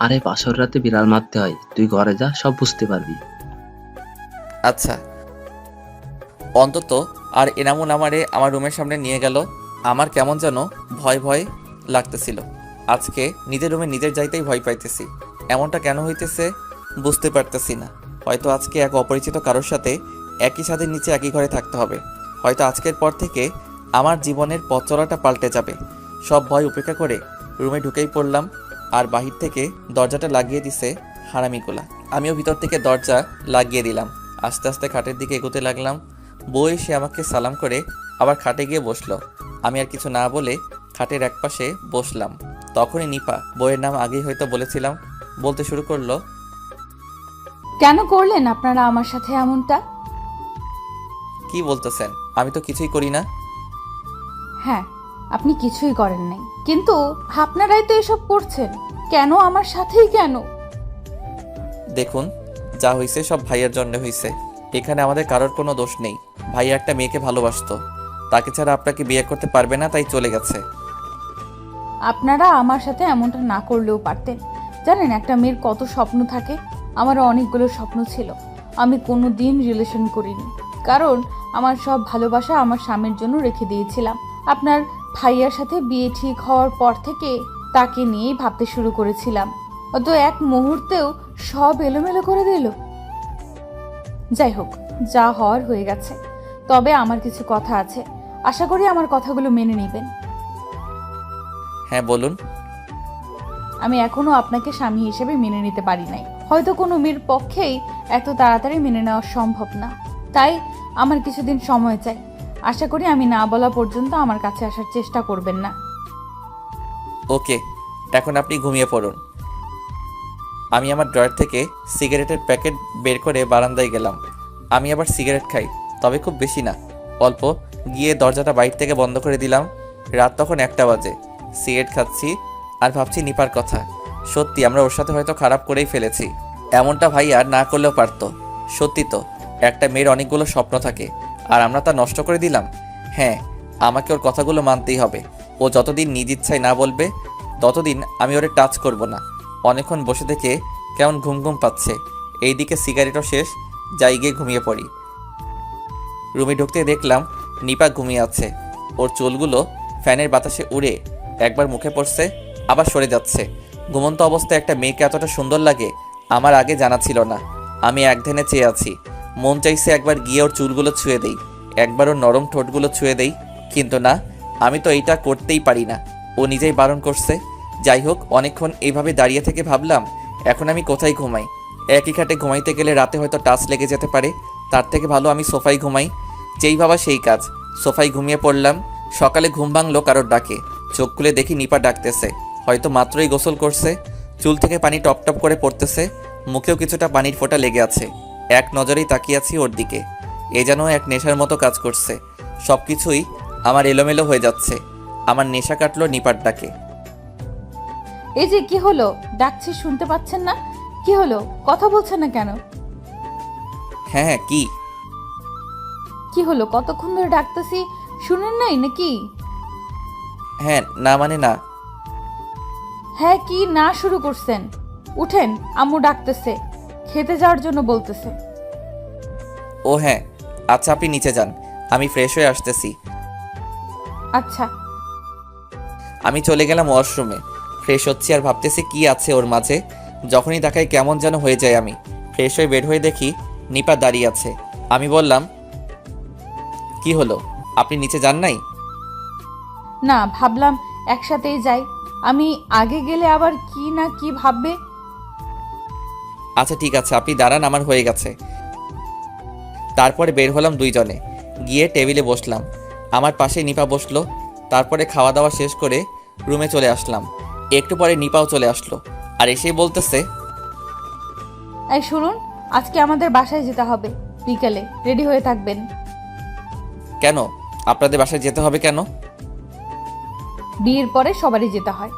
S10: আরে বাসর রাতে বিড়াল মারতে হয়, তুই ঘরে যা, সব বুঝতে পারবি।
S1: আচ্ছা। অন্তত আর এনামুল আমারে আমার রুমের সামনে নিয়ে গেল। আমার কেমন যেন ভয় ভয় লাগতেছিল। আজকে নিজের রুমে নিজের যাইতেই ভয় পাইতেছি। এমনটা কেন হইতেছে বুঝতে পারতেছি না। হয়তো আজকে এক অপরিচিত কারোর সাথে একই ছাদের নিচে একই ঘরে থাকতে হবে। হয়তো আজকের পর থেকে আমার জীবনের পথ চলাটা পাল্টে যাবে। সব ভয় উপেক্ষা করে রুমে ঢুকেই পড়লাম, আর বাহির থেকে দরজাটা লাগিয়ে দিছে হারামিগুলা। আমিও ভিতর থেকে দরজা লাগিয়ে দিলাম। আস্তে আস্তে খাটের দিকে এগোতে লাগলাম। বউ এসে আমাকে সালাম করে আবার খাটে গিয়ে বসলো। আমি আর কিছু না বলে খাটের একপাশে বসলাম। তখনই নিপা, বউয়ের নাম আগেই হয়তো বলেছিলাম, বলতে শুরু করলো,
S11: কেন করলেন আপনারা আমার সাথে এমনটা?
S1: কি বলতেছেন? আমি তো কিছুই করি না।
S11: হ্যাঁ, আপনি কিছুই করেন নাই, কিন্তু আপনারাই তো এসব করছেন। কেন আমার সাথেই কেন?
S1: দেখুন, যা হয়েছে সব ভাইয়ের জন্য হয়েছে। এখানে আমাদের কারোর কোনো দোষ নেই। ভাইয়া একটা মেয়েকে ভালোবাসতো, তাকে ছাড়া আপনাকে বিয়ে করতে পারবে না, তাই চলে গেছে।
S11: আপনারা আমার সাথে এমনটা না করলেও পারতেন। জানেন একটা মেয়ের কত স্বপ্ন থাকে? আমারও অনেকগুলো স্বপ্ন ছিল। আমি কোনো দিন রিলেশন করিনি, কারণ আমার সব ভালোবাসা আমার স্বামীর জন্য রেখে দিয়েছিলাম। আপনার ভাইয়ার সাথে বিয়ে ঠিক হওয়ার পর থেকে তাকে নিয়েই ভাবতে শুরু করেছিলাম। অত এক মুহূর্তেও সব এলোমেলো করে দিল। যাই হোক, যা হওয়ার হয়ে গেছে। তবে আমার কিছু কথা আছে, আশা করি আমার কথাগুলো মেনে নেবেন।
S1: হ্যাঁ বলুন।
S11: আমি এখনো আপনাকে স্বামী হিসেবে মেনে নিতে পারি নাই। হয়তো কোনো মেয়ের পক্ষেই এত তাড়াতাড়ি মেনে নেওয়া সম্ভব না, তাই আমার কিছুদিন সময় চাই। আশা করি আমি না বলা পর্যন্ত আমার কাছে আসার চেষ্টা করবেন না।
S1: ওকে, এখন আপনি ঘুমিয়ে পড়ুন। আমি আমার ড্রয়ার থেকে সিগারেটের প্যাকেট বের করে বারান্দায় গেলাম। আমি আবার সিগারেট খাই, তবে খুব বেশি না, অল্প। গিয়ে দরজাটা বাইরে থেকে বন্ধ করে দিলাম। রাত তখন 1টা বাজে। সিগারেট খাচ্ছি আর ভাবছি নিপার কথা। সত্যি আমরা ওর সাথে হয়তো খারাপ করেই ফেলেছি। এমনটা ভাই আর না করলেও পারতো। সত্যি তো, একটা মেয়ের অনেকগুলো স্বপ্ন থাকে, আর আমরা তা নষ্ট করে দিলাম। হ্যাঁ, আমাকে ওর কথাগুলো মানতেই হবে। ও যতদিন নিজ ইচ্ছায় না বলবে, ততদিন আমি ওরে টাচ করব না। অনেকক্ষণ বসে থেকে কেমন ঘুম ঘুম পাচ্ছে। এইদিকে সিগারেটও শেষ, যাই গিয়ে ঘুমিয়ে পড়ি। রুমে ঢুকতে দেখলাম নিপা ঘুমিয়ে আছে। ওর চুলগুলো ফ্যানের বাতাসে উড়ে একবার মুখে পড়ছে, আবার সরে যাচ্ছে। ঘুমন্ত অবস্থায় একটা মেয়েকে এতটা সুন্দর লাগে আমার আগে জানা ছিল না। আমি এক ধ্যানে চেয়ে আছি। মন চাইছে একবার গিয়ে ওর চুলগুলো ছুঁয়ে দেই, একবার ওর নরম ঠোঁটগুলো ছুঁয়ে দেই, কিন্তু না, আমি তো এইটা করতেই পারি না। ও নিজেই বারণ করছে। যাই হোক, অনেকক্ষণ এইভাবে দাঁড়িয়ে থেকে ভাবলাম এখন আমি কোথায় ঘুমাই। একই খাটে ঘুমাইতে গেলে রাতে হয়তো টাচ লেগে যেতে পারে, তার থেকে ভালো আমি সোফায় ঘুমাই। যেই ভাবা সেই কাজ, সোফায় ঘুমিয়ে পড়লাম। সকালে ঘুম ভাঙলো কারোর ডাকে। চোখ খুলে দেখি নিপা ডাকতেছে। হয়তো মাত্রই গোসল করছে। চুল থেকে পানি টপ টপ করে পড়তেছে, মুখেও কিছুটা পানির ফোঁটা লেগে আছে। এক নজরেই তাকিয়ে আছি ওর দিকে। এ যেন এক নেশার মতো কাজ করছে। সব কিছুই আমার এলোমেলো হয়ে যাচ্ছে। আমার নেশা কাটলো নিপার ডাকে।
S11: এই যে কি হলো, ডাকছি শুনতে পাচ্ছেন না? কি হলো, কথা বলছেন না কেন?
S1: হ্যাঁ হ্যাঁ, কি
S11: কি হলো, কতক্ষণ ধরে ডাকতেছি, শুনেন নাই নাকি?
S1: হ্যাঁ না মানে না।
S11: হ্যাঁ কি না শুরু করছেন? উঠেন, আম্মু ডাকতেছে, খেতে যাওয়ার জন্য বলতেছে।
S1: ও হ্যাঁ, আচ্ছা আপনি নিচে যান, আমি ফ্রেশ হয়ে আসতেছি।
S11: আচ্ছা।
S1: আমি চলে গেলাম ওয়াশরুমে। ফ্রেশ হচ্ছি আর ভাবতেছি কি আছে ওর মাঝে। যখনই দেখাই কেমন যেন হয়ে যায় আমি। ফ্রেশ হয়ে বের হয়ে দেখি নিপা দাঁড়িয়ে আছে। আমি বললাম, কি হলো, আপনি নিচে যান নাই?
S11: না, ভাবলাম একসাথেই যাই। আমি আগে গেলে আবার কি না কি ভাববে।
S1: আচ্ছা ঠিক আছে, আপনি দাঁড়ান, আমার হয়ে গেছে। তারপরে বের হলাম দুইজনে, গিয়ে টেবিলে বসলাম। আমার পাশে নিপা বসলো। তারপরে খাওয়া দাওয়া শেষ করে রুমে চলে আসলাম। একটু পরে নিপাও চলে আসলো আর এসেই বলতেছে,
S11: এই শুনুন, আজকে আমাদের বাসায় যেতে হবে, বিকেলে রেডি হয়ে থাকবেন।
S1: কেন আপনাদের বাসায় যেতে হবে কেন?
S11: বিয়ের পরে সবারই যেতে হয়।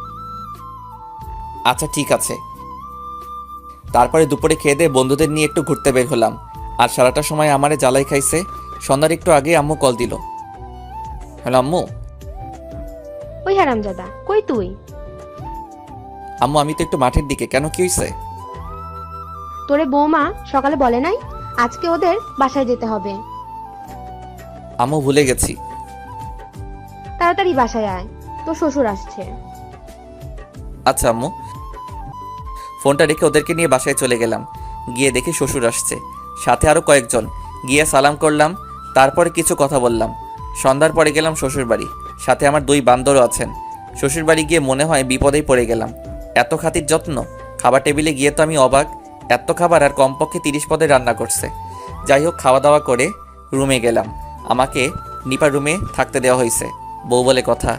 S1: আচ্ছা ঠিক আছে। তারপরে দুপুরে খেয়ে দিয়ে বন্ধুদের নিয়ে একটু ঘুরতে বের হলাম। আর সারাটা সময় আমারে জ্বালাই খাইছে। সন্ধ্যার একটু আগে আম্মু কল দিল। হ্যালো আম্মু।
S6: ওই হারামজাদা, কই তুই?
S1: আম্মু আমি তো একটু মাঠের দিকে। কেন, কি হয়েছে?
S6: তোরে বৌমা সকালে বলে নাই আজকে ওদের বাসায় যেতে হবে?
S1: আম্মু ভুলে গেছি।
S6: তাড়াতাড়ি বাসায় আয়, তোর শ্বশুর আসছে।
S1: আচ্ছা আম্মু। ফোনটা রেখে ওদেরকে নিয়ে বাসায় চলে গেলাম। গিয়ে দেখি শ্বশুর আসছে, সাথে আরও কয়েকজন। গিয়ে সালাম করলাম, তারপরে কিছু কথা বললাম। সন্ধ্যার পরে গেলাম শ্বশুর বাড়ি, সাথে আমার 2 বান্দরও আছেন। শ্বশুর বাড়ি গিয়ে মনে হয় বিপদেই পড়ে গেলাম। এত খাতির যত্ন। খাবার টেবিলে গিয়ে তো আমি অবাক। এত খাবার আর কমপক্ষে 30 পদে রান্না করছে। যাই হোক, খাওয়া দাওয়া করে রুমে গেলাম। আমাকে নিপার রুমে থাকতে দেওয়া হয়েছে। বউ বলে কথা,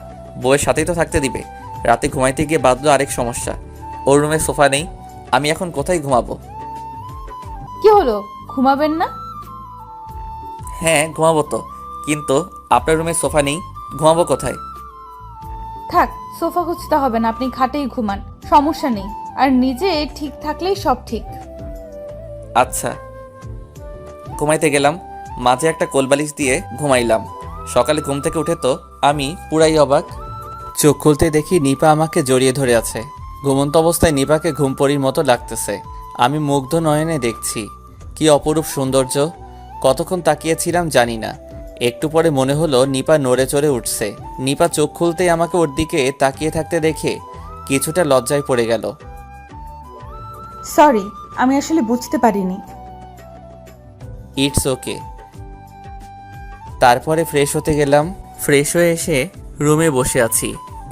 S1: বউয়ের সাথেই তো থাকতে দিবে। রাতে ঘুমাইতে গিয়ে বাঁধলো আরেক সমস্যা, ওর রুমে সোফা নেই। আমি এখন কোথায় ঘুমাবো?
S11: কি হলো, ঘুমাবেন না?
S1: হ্যাঁ ঘুমাবো তো, কিন্তু আপনার রুমে সোফা নেই, ঘুমাবো কোথায়?
S11: থাক, সোফা খুঁজতে হবে না, আপনি খাটেই ঘুমান, সমস্যা নেই। আর নিজে ঠিক থাকলেই সব ঠিক।
S1: আচ্ছা। ঘুমাইতে গেলাম, মাঝে একটা কোলবালিশ দিয়ে ঘুমাইলাম। সকালে ঘুম থেকে উঠে তো আমি পুরাই অবাক। চোখ খুলতে দেখি নিপা আমাকে জড়িয়ে ধরে আছে। ঘুমন্ত অবস্থায় নিপাকে ঘুমপড়ির মতো লাগতেছে। আমি মুগ্ধ নয়নে দেখছি, কি অপরূপ সৌন্দর্য। কতক্ষণ তাকিয়েছিলাম জানি না। একটু পরে মনে হলো নিপা নড়ে চড়ে উঠছে। নিপা চোখ খুলতেই আমাকে ওর দিকে তাকিয়ে থাকতে দেখে কিছুটা লজ্জায় পড়ে গেল।
S12: সরি, আমি আসলে বুঝতে পারিনি।
S1: It's okay. তারপরে ফ্রেশ হতে গেলাম। ফ্রেশ হয়ে এসে রুমে বসে আছি।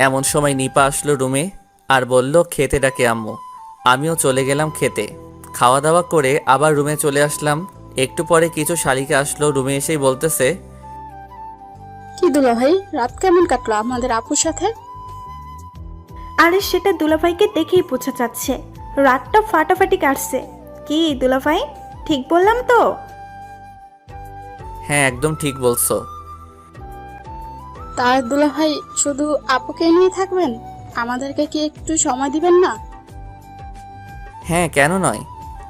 S1: এমন সময় নিপা আসলো রুমে আর বলল খেতে ডাকে আম্মু। আমিও চলে গেলাম খেতে। খাওয়া দাওয়া করে আবার রুমে চলে আসলাম। একটু পরে কিছু শালিকা আসলো। রুমে এসেই বলতেছে,
S7: কি দুলা ভাই, রাত কেমন কাটলো আমাদের আপুর সাথে?
S8: আরে সেটা দুলাভাইকে দেখেই বোঝা যাচ্ছে, রাতটা ফাটাফাটি কাটছে। কি দুলাভাই, ঠিক বললাম তো?
S1: হ্যাঁ একদম ঠিক বলছো।
S7: তার দুলা ভাই শুধু আপুকে নিয়ে থাকবেন? আমাদেরকে কি একটু সময় দিবেন না?
S1: হ্যাঁ কেন নয়,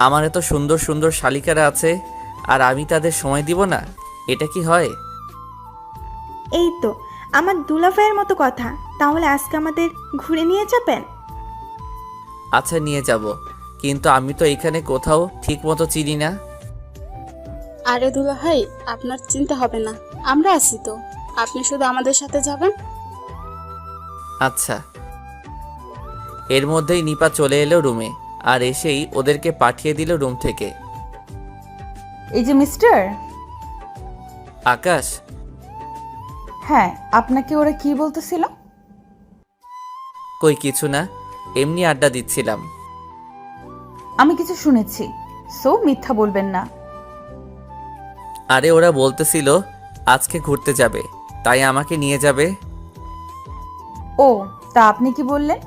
S1: আমার এত সুন্দর সুন্দর শালিকারা আছে আর আমি তাদের সময় দিব না? এটা কি হয়?
S8: এই তো আমার দুলাভাইয়ের মতো কথা। তাহলে আজকে আমাদের ঘুরে নিয়ে যাবেন?
S1: আচ্ছা নিয়ে যাব, কিন্তু আমি তো এখানে কোথাও ঠিক মতো চিনি না।
S7: আরে দুলা ভাই, আপনার চিন্তা হবে না, আমরা আছি তো। আপনি শুধু আমাদের সাথে যাবেন।
S1: আচ্ছা। এর মধ্যেই নিপা চলে এলো রুমে, আর এসেই ওদেরকে পাঠিয়ে দিল রুম থেকে।
S11: এই যে মিস্টার।
S1: আকাশ?
S11: হ্যাঁ, আপনাকে ওরা কি বলতেছিল?
S1: কই কিছু না, এমনি আড্ডা দিচ্ছিলাম।
S11: আমি কিছু শুনেছি, সো মিথ্যা বলবেন না।
S1: আরে ওরা বলতেছিল আজকে ঘুরতে যাবে, তাই আমাকে নিয়ে যাবে।
S11: ও, তা আপনি কি বললেন?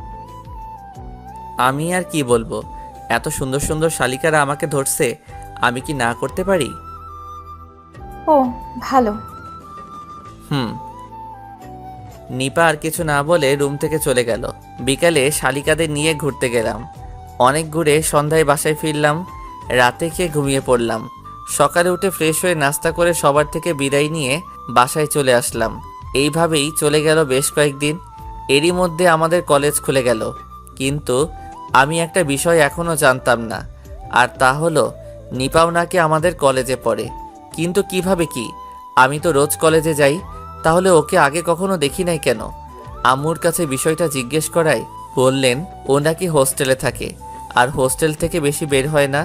S1: আমি আর কি বলবো, এত সুন্দর সুন্দর শালিকারা আমাকে ধরছে, আমি কি না করতে পারি?
S11: ও ভালো।
S1: নিপা আর কিছু না বলে রুম থেকে চলে গেল। বিকালে শালিকাদের নিয়ে ঘুরতে গেলাম। অনেক ঘুরে সন্ধ্যায় বাসায় ফিরলাম। রাতে খেয়ে ঘুমিয়ে পড়লাম। সকালে উঠে ফ্রেশ হয়ে নাস্তা করে সবার থেকে বিদায় নিয়ে বাসায় চলে আসলাম। এইভাবেই চলে গেল বেশ কয়েকদিন। এরই মধ্যে আমাদের কলেজ খুলে গেল, কিন্তু আমি একটা বিষয় এখনও জানতাম না, আর তা হলো নিপাও নাকি আমাদের কলেজে পড়ে। কিন্তু কিভাবে কি? আমি তো রোজ কলেজে যাই, তাহলে ওকে আগে কখনো দেখি নাই কেন? আম্মুর কাছে বিষয়টা জিজ্ঞেস করায় বললেন ও নাকি হোস্টেলে থাকে, আর হোস্টেল থেকে বেশি বের হয় না,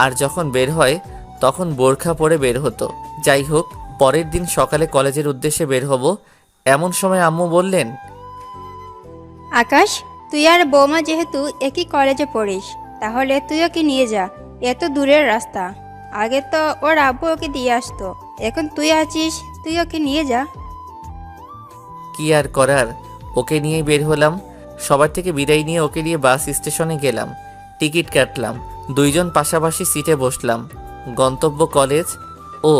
S1: আর যখন বের হয় তখন বোরখা পরে বের হতো। যাই হোক, পরের দিন সকালে কলেজের উদ্দেশ্যে বের হব, এমন সময় আম্মু বললেন,
S5: আকাশ, তুই আর বৌমা যেহেতু একই কলেজে পড়িস, তাহলে তুই ওকে নিয়ে যা। এত দূরের রাস্তা, আগে তো ওর আব্বু ওকে দিয়ে আসতো, এখন তুই আছিস, তুই ওকে নিয়ে যা।
S1: কি আর করার, ওকে নিয়েই বের হলাম। সবার থেকে বিদায় নিয়ে ওকে নিয়ে বাস স্টেশনে গেলাম। টিকিট কাটলাম, দুইজন পাশাপাশি সিটে বসলাম। গন্তব্য কলেজ। ও,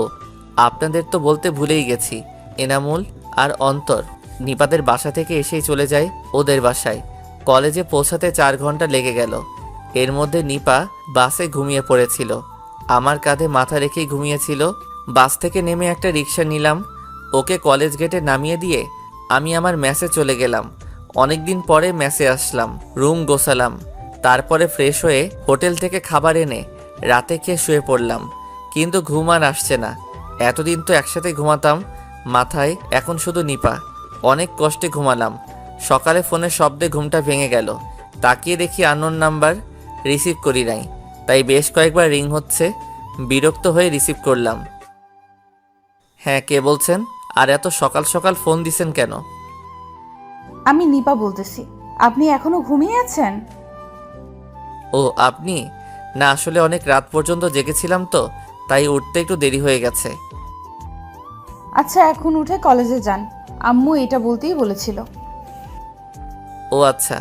S1: আপনাদের তো বলতে ভুলেই গেছি, এনামুল আর অন্তর নিপাদের বাসা থেকে এসেই চলে যায় ওদের বাসায়। কলেজে পৌঁছাতে 4 ঘন্টা লেগে গেল। এর মধ্যে নিপা বাসে ঘুমিয়ে পড়েছিল, আমার কাঁধে মাথা রেখেই ঘুমিয়েছিল। বাস থেকে নেমে একটা রিক্সা নিলাম, ওকে কলেজ গেটে নামিয়ে দিয়ে আমি আমার মেসে চলে গেলাম। অনেকদিন পরে মেসে আসলাম, রুম গোছালাম, তারপরে ফ্রেশ হয়ে হোটেল থেকে খাবার এনে রাতে খেয়ে শুয়ে পড়লাম। কিন্তু ঘুম আর আসছে না। এতদিন তো একসাথে ঘুমাতাম, মাথায় এখন শুধু নিপা। অনেক কষ্টে ঘুমালাম। সকালে ফোনের শব্দে ঘুমটা ভেঙে গেল। তাকিয়ে দেখি আননোন নাম্বার, রিসিভ করি নাই, তাই বেশ কয়েকবার রিং হচ্ছে। বিরক্ত হয়ে রিসিভ করলাম। হ্যাঁ, কে বলছেন? আর এত সকাল সকাল ফোন দিছেন কেন?
S11: আমি নিপা বলতেছি। আপনি এখনো ঘুমিয়ে আছেন?
S1: ও আপনি? না, আসলে অনেক রাত পর্যন্ত জেগেছিলাম তো, তাই উঠতে একটু দেরি হয়ে গেছে।
S11: আচ্ছা, এখন উঠে কলেজে যান, আম্মু এটা বলতেই বলেছিল।
S1: ও আচ্ছা।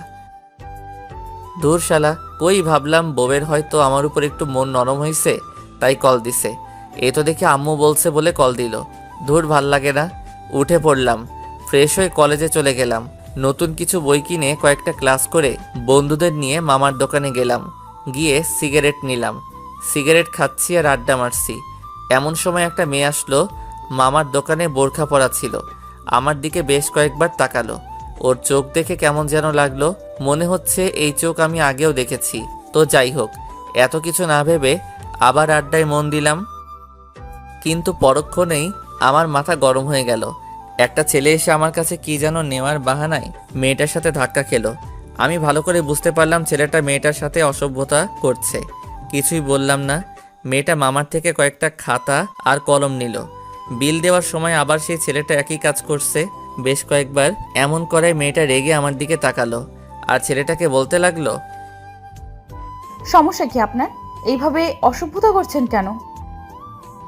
S1: দূর শালা, কই ভাবলাম বউয়ের হয়তো আমার উপর একটু মন নরম হয়েছে, তাই কল দিছে। এ তো দেখি আম্মু বলছে বলে কল দিল। ধুর, ভাল লাগে না। উঠে পড়লাম, ফ্রেশ হয়ে কলেজে চলে গেলাম। নতুন কিছু বই কিনে কয়েকটা ক্লাস করে বন্ধুদের নিয়ে মামার দোকানে গেলাম। গিয়ে সিগারেট নিলাম। সিগারেট খাচ্ছি আর আড্ডা মারছি। এমন সময় একটা মেয়ে আসলো। মামার দোকানে বোরখা পরা ছিল। আমার দিকে বেশ কয়েকবার তাকালো। ওর চোখ দেখে কেমন যেন লাগলো, মনে হচ্ছে এই চোখ আমি আগেও দেখেছি। তো যাই হোক, এত কিছু না ভেবে আবার আড্ডায় মন দিলাম। কিন্তু পরক্ষণেই আমার মাথা গরম হয়ে গেল। একটা ছেলে এসে আমার কাছে কি যেন নেওয়ার বাহানায় মেয়েটার সাথে ধাক্কা খেলো। আমি ভালো করে বুঝতে পারলাম ছেলেটা মেয়েটার সাথে অসভ্যতা করছে। কিছুই বললাম না। মেয়েটা মামার থেকে কয়েকটা খাতা আর কলম নিল। বিল দেওয়ার সময় আবার সেই ছেলেটা একই কাজ করছে বেশ কয়েকবার। এমন করায় মেয়েটা রেগে আমার দিকে তাকালো আর ছেলেটাকে বলতে লাগলো,
S11: সমস্যা কি আপনার? এইভাবে অসভ্যতা করছেন কেন?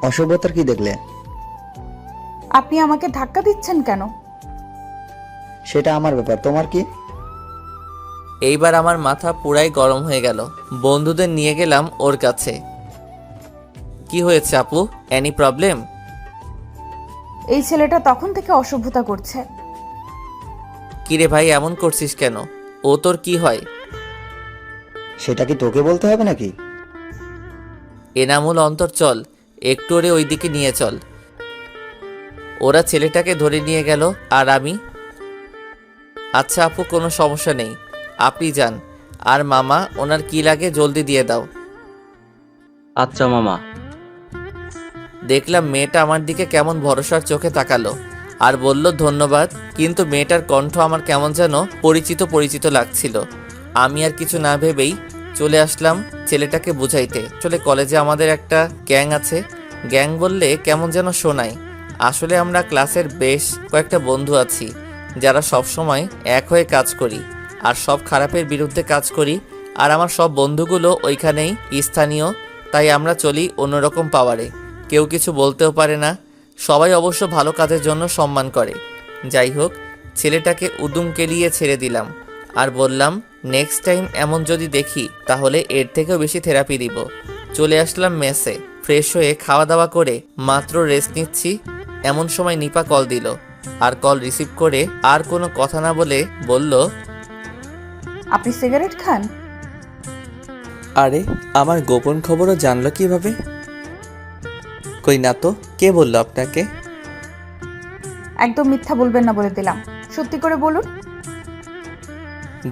S4: অসভ্যতার কি দেখলে?
S11: আপনি আমাকে ধাক্কা দিচ্ছেন কেন?
S4: সেটা আমার ব্যাপার, তোমার কি?
S1: এইবার আমার মাথা পুরাই গরম হয়ে গেল। বন্ধুদের নিয়ে গেলাম ওর কাছে। কি হয়েছে আপু, এনি প্রবলেম?
S11: এই ছেলেটা তখন থেকে অসভ্যতা করছে।
S1: কিরে ভাই, এমন করছিস কেন? ও তোর কি হয়?
S4: সেটা কি তোকে বলতে হবে নাকি?
S1: এনামুল, অন্তর, চল একটু ওরে ওইদিকে নিয়ে চল। ওরা ছেলেটাকে ধরে নিয়ে গেল আর আমি, আচ্ছা আপু, কোনো সমস্যা নেই, আপনি যান। আর মামা, ওনার কি লাগে জলদি দিয়ে দাও।
S10: আচ্ছা মামা।
S1: দেখলাম মেয়েটা আমার দিকে কেমন ভরসার চোখে তাকালো আর বলল ধন্যবাদ, কিন্তু মেয়েটার কণ্ঠ আমার কেমন যেন পরিচিত পরিচিত লাগছিল। আমি আর কিছু না ভেবেই চলে আসলাম ছেলেটাকে বুঝাইতে। আসলে কলেজে আমাদের একটা গ্যাং আছে। গ্যাং বললে কেমন যেন শোনায়। আসলে আমরা ক্লাসের বেশ কয়েকটা বন্ধু আছি যারা সব সময় এক হয়ে কাজ করি আর সব খারাপের বিরুদ্ধে কাজ করি। আর আমার সব বন্ধুগুলো ওইখানেই স্থানীয়, তাই আমরা চলি অন্যরকম পাওয়ারে। কেউ কিছু বলতেও পারে না, সবাই অবশ্য ভালো কাজের জন্য সম্মান করে। যাই হোক, ছেলেটাকে উদুম কেলিয়ে ছেড়ে দিলাম আর বললাম নেক্সট টাইম এমন যদি দেখি তাহলে এর থেকেও বেশি থেরাপি দিব। চলে আসলাম মেসে। ফ্রেশ হয়ে খাওয়া দাওয়া করে মাত্র রেস্ট নিচ্ছি, এমন সময় নিপা কল দিল। আর কল রিসিভ করে আর কোনো কথা না বলে বলল,
S12: আপনি সিগারেট খান?
S1: আরে আমার গোপন খবরও জানলো কিভাবে? কই না তো, কে বললো আপনাকে?
S12: একদম মিথ্যা বলবেন না বলে দিলাম, সত্যি করে বলুন।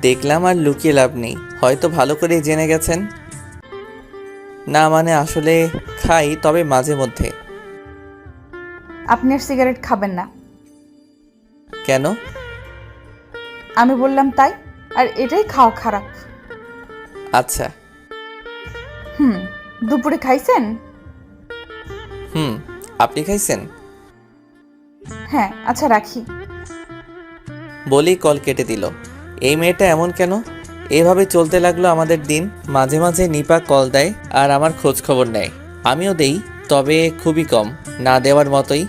S1: দেখলাম আর লুকিয়ে লাভ নেই, হয়তো ভালো করেই জেনে গেছেন। না মানে আসলে খাই, তবে মাঝে মধ্যে।
S12: আপনি আর সিগারেট খাবেন না।
S1: কেন?
S12: আমি বললাম তাই, আর এটাই খাওয়া খারাপ।
S1: আচ্ছা।
S12: দুপুরে খাইছেন?
S1: আপনি খাইছেন?
S12: হ্যাঁ। আচ্ছা রাখি।
S1: বলেই কল কেটে দিল। এই মেয়েটা এমন কেন? এভাবে চলতে লাগলো আমাদের দিন। মাঝে মাঝে নিপা কল দেয় আর আমার খোঁজ খবর নেয়, আমিও দেই, তবে খুবই কম, না দেওয়ার মতোই।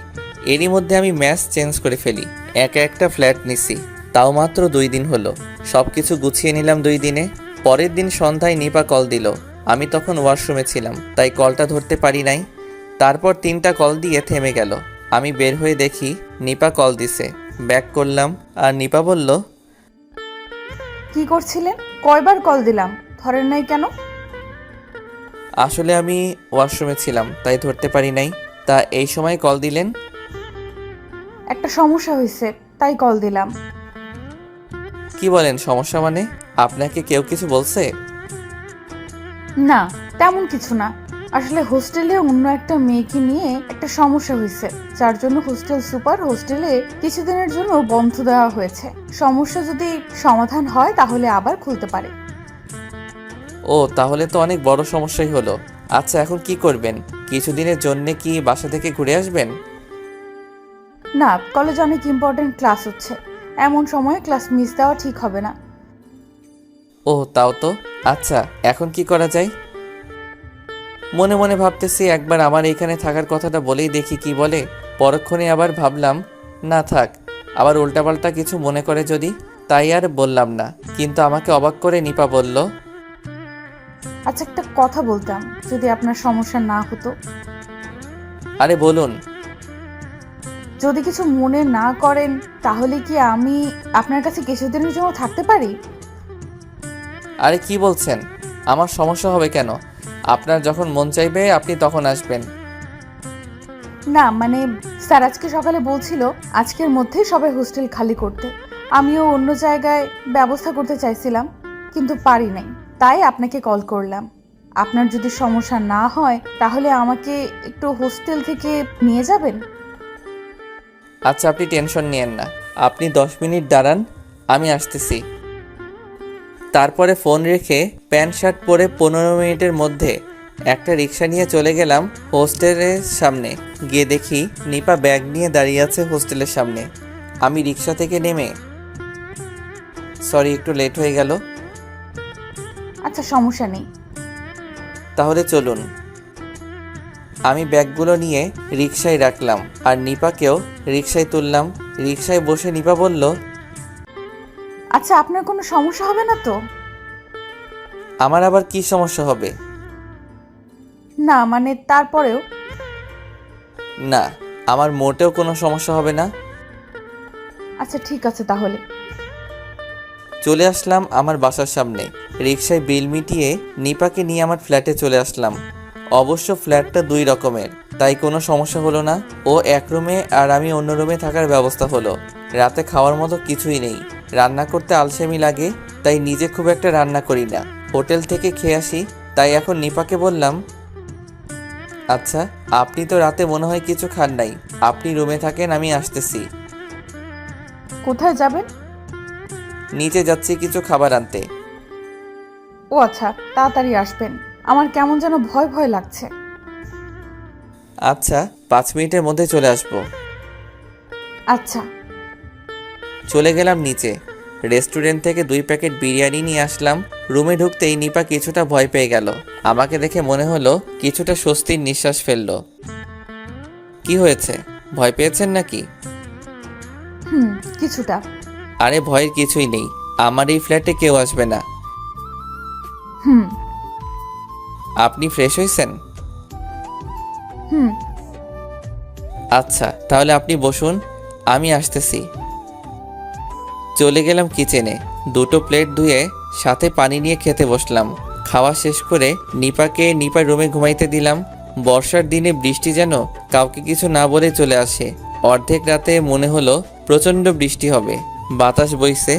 S1: এরই মধ্যে আমি ম্যাচ চেঞ্জ করে ফেলি। একা একটা ফ্ল্যাট নিছি, তাও মাত্র 2 দিন হলো। সব কিছু গুছিয়ে নিলাম 2 দিনে। পরের দিন সন্ধ্যায় নিপা কল দিল। আমি তখন ওয়াশরুমে ছিলাম, তাই কলটা ধরতে পারি নাই। তারপর 3টা কল দিয়ে থেমে গেল। আমি বের হয়ে দেখি নিপা কল দিছে। ব্যাক করলাম আর নিপা বলল,
S12: কি করছিলেন? কয়বার কল দিলাম, ধরেন নাই কেন?
S1: আসলে আমি ওয়াশরুমে ছিলাম, তাই ধরতে পারি নাই। তা এই সময় কল দিলেন?
S12: একটা সমস্যা হয়েছে, তাই কল দিলাম।
S1: কি বলেন সমস্যা মানে? আপনাকে কেউ কিছু বলছে?
S12: না, তেমন কিছু না। আসলে হোস্টেলে অন্য একটা মেয়েকে নিয়ে একটা সমস্যা হয়েছে, যার জন্য হোস্টেল সুপার হোস্টেলে কিছুদিনের জন্য বন্ধ দেওয়া হয়েছে। সমস্যা যদি সমাধান হয় তাহলে আবার খুলতে পারে।
S1: ও, তাহলে তো অনেক বড় সমস্যাই হলো। আচ্ছা, এখন কি করবেন? কিছুদিনের জন্য কি বাসা থেকে ঘুরে আসবেন?
S12: না, কলেজে অনেক ইম্পর্টেন্ট ক্লাস হচ্ছে, এমন সময়ে ক্লাস মিস দেওয়া ঠিক হবে না।
S1: ও তাও তো। আচ্ছা, এখন কি করা যায়? মনে মনে ভাবতেছি একবার আমার এইখানে থাকার কথাটা বলেই দেখি কি বলে। পরক্ষণে আবার ভাবলাম না থাক, আবার উল্টাপাল্টা কিছু মনে করে যদি, তাই আর বললাম না। কিন্তু আমাকে অবাক করে নিপা বলল,
S12: আচ্ছা একটা কথা বলতাম, যদি আপনার সমস্যা না হতো।
S1: আরে বলুন।
S12: যদি কিছু মনে না করেন তাহলে কি আমি আপনার কাছে কিছুদিনের জন্য থাকতে পারি?
S1: আরে কি বলছেন? আমার সমস্যা হবে কেন? আপনার যখন মন চাইবে আপনি তখন আসবেন।
S12: না মানে স্যার আজকে সকালে বলছিল আজকের মধ্যেই সবাই হোস্টেল খালি করতে। আমিও অন্য জায়গায় ব্যবস্থা করতে চাইছিলাম, কিন্তু পারি নাই, তাই আপনাকে কল করলাম। আপনার যদি সমস্যা না হয় তাহলে আমাকে একটু হোস্টেল থেকে নিয়ে যাবেন।
S1: আচ্ছা, আপনি টেনশন নিয়েন না, আপনি 10 মিনিট দাঁড়ান, আমি আসতেছি। তারপরে ফোন রেখে প্যান্ট শার্ট পরে 15 মিনিটের মধ্যে একটা রিক্সা নিয়ে চলে গেলাম হোস্টেলের সামনে। গিয়ে দেখি নিপা ব্যাগ নিয়ে দাঁড়িয়ে আছে হোস্টেলের সামনে। আমি রিক্সা থেকে নেমে, সরি একটু লেট হয়ে গেল।
S12: আচ্ছা সমস্যা নেই,
S1: তাহলে চলুন। আমি ব্যাগগুলো নিয়ে রিক্সায় রাখলাম আর নিপাকেও রিক্সায় তুললাম। রিক্সায় বসে নিপা বলল,
S12: আচ্ছা আপনার কোনো সমস্যা হবে না তো?
S1: আমার আবার কি সমস্যা হবে?
S12: না মানে তারপরেও।
S1: না, আমার মোটেও কোনো সমস্যা হবে না।
S12: আচ্ছা ঠিক আছে তাহলে।
S1: চলে আসলাম আমার বাসার সামনে। রিক্সায় বিল মিটিয়ে নিপাকে নিয়ে আমার ফ্ল্যাটে চলে আসলাম। অবশ্য ফ্ল্যাটটা 2 রকমের, তাই কোনো সমস্যা হলো না। ও এক রুমে আর আমি অন্য রুমে থাকার ব্যবস্থা হলো। রাতে খাওয়ার মতো কিছুই নেই, রান্না করতে আলসেমি লাগে, তাই নিজে খুব একটা রান্না করি না, হোটেল থেকে খেয়ে আসি। তাই এখন নিপাকে বললাম, আচ্ছা, আপনি তো রাতে মনে হয় কিছু খান নাই। আপনি রুমে থাকেন, আমি আসতেছি।
S12: কোথায় যাবেন?
S1: নিচে যাচ্ছি কিছু খাবার আনতে।
S12: ও আচ্ছা, তাড়াতাড়ি আসবেন। আমার কেমন যেন ভয় ভয় লাগছে।
S1: আচ্ছা, 5 মিনিটের মধ্যে চলে আসবো।
S12: আচ্ছা।
S1: চলে গেলাম নিচে। রেস্টুরেন্ট থেকে 2 প্যাকেট বিরিয়ানি নিয়ে আসলাম। রুমে ঢুকতেই নিপা কিছুটা ভয় পেয়ে গেল। আমাকে দেখে মনে হলো কিছুটা স্বস্তির নিঃশ্বাস ফেললো। কি হয়েছে, ভয় পেয়েছেন নাকি?
S12: কিছুটা।
S1: আরে ভয়ের কিছুই নেই, আমার এই ফ্ল্যাটে কেউ আসবে না।
S12: হুম
S1: আপনি ফ্রেশ হয়েছেন?
S12: হুম
S1: আচ্ছা, তাহলে আপনি বসুন, আমি আসতেছি। চলে গেলাম কিচেনে। 2টো প্লেট ধুয়ে সাথে পানি নিয়ে খেতে বসলাম। খাওয়া শেষ করে নিপার রুমে ঘুমাইতে দিলাম। বর্ষার দিনে বৃষ্টি যেন কাউকে কিছু না বলে চলে আসে। অর্ধেক রাতে মনে হলো প্রচণ্ড বৃষ্টি হবে। বাতাস বইছে,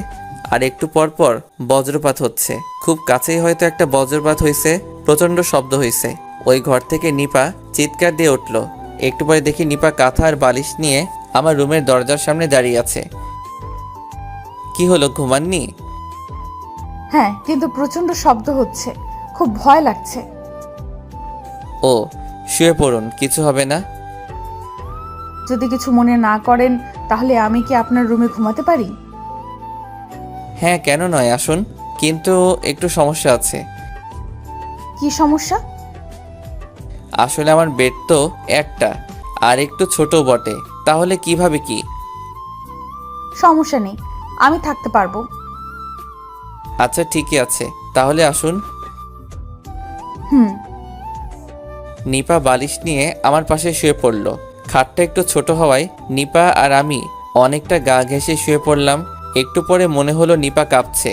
S1: আর একটু পর পর বজ্রপাত হচ্ছে। খুব কাছেই হয়তো একটা বজ্রপাত হয়েছে, প্রচণ্ড শব্দ হয়েছে। ওই ঘর থেকে নিপা চিৎকার দিয়ে উঠল। একটু পরে দেখি নিপা কাঁথা আর বালিশ নিয়ে আমার রুমের দরজার সামনে দাঁড়িয়ে আছে। কি হলো, ঘুমাননি?
S12: হ্যাঁ, কিন্তু প্রচন্ড শব্দ হচ্ছে, খুব ভয় লাগছে।
S1: ও, শুয়ে পড়ুন, কিছু হবে না।
S12: যদি কিছু মনে না করেন তাহলে আমি কি আপনার রুমে ঘুমাতে পারি?
S1: হ্যাঁ, কেন নয়, আসুন। কিন্তু একটু সমস্যা আছে।
S12: কি সমস্যা?
S1: আসলে আমার বেড তো একটা, আর একটু ছোট বটে। তাহলে কিভাবে কি?
S12: সমস্যা নেই, আমি থাকতে পারবো।
S1: আচ্ছা, ঠিকই আছে, তাহলে আসুন।
S12: হুম
S1: নিপা বালিশ নিয়ে আমার পাশে শুয়ে পড়ল। খাটটা একটু ছোট হওয়ায় নিপা আর আমি অনেকটা গা ঘেঁষে শুয়ে পড়লাম। একটু পরে মনে হলো নিপা কাঁপছে।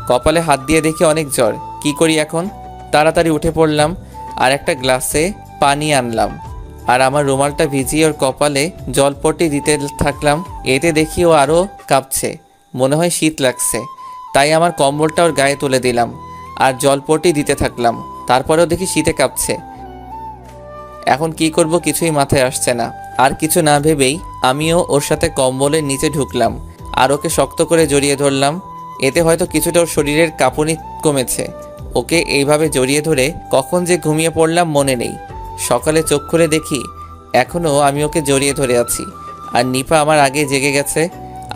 S1: কপালে হাত দিয়ে দেখি অনেক জ্বর। কি করি এখন? তাড়াতাড়ি উঠে পড়লাম আর একটা গ্লাসে পানি আনলাম, আর আমার রুমালটা ভিজিয়ে ওর কপালে জলপট্টি দিতে থাকলাম। এতে দেখি ও আরও কাঁপছে, মনে হয় শীত লাগছে। তাই আমার কম্বলটা ওর গায়ে তুলে দিলাম আর জলপট্টি দিতে থাকলাম। তারপরেও দেখি শীতে কাঁপছে। এখন কি করব কিছুই মাথায় আসছে না। আর কিছু না ভেবেই আমিও ওর সাথে কম্বলের নিচে ঢুকলাম আর ওকে শক্ত করে জড়িয়ে ধরলাম। এতে হয়তো কিছুটা ওর শরীরের কাঁপুনি কমেছে। ওকে এইভাবে জড়িয়ে ধরে কখন যে ঘুমিয়ে পড়লাম মনে নেই। সকালে চোখ খুলে দেখি এখনও আমি ওকে জড়িয়ে ধরে আছি, আর নিপা আমার আগে জেগে গেছে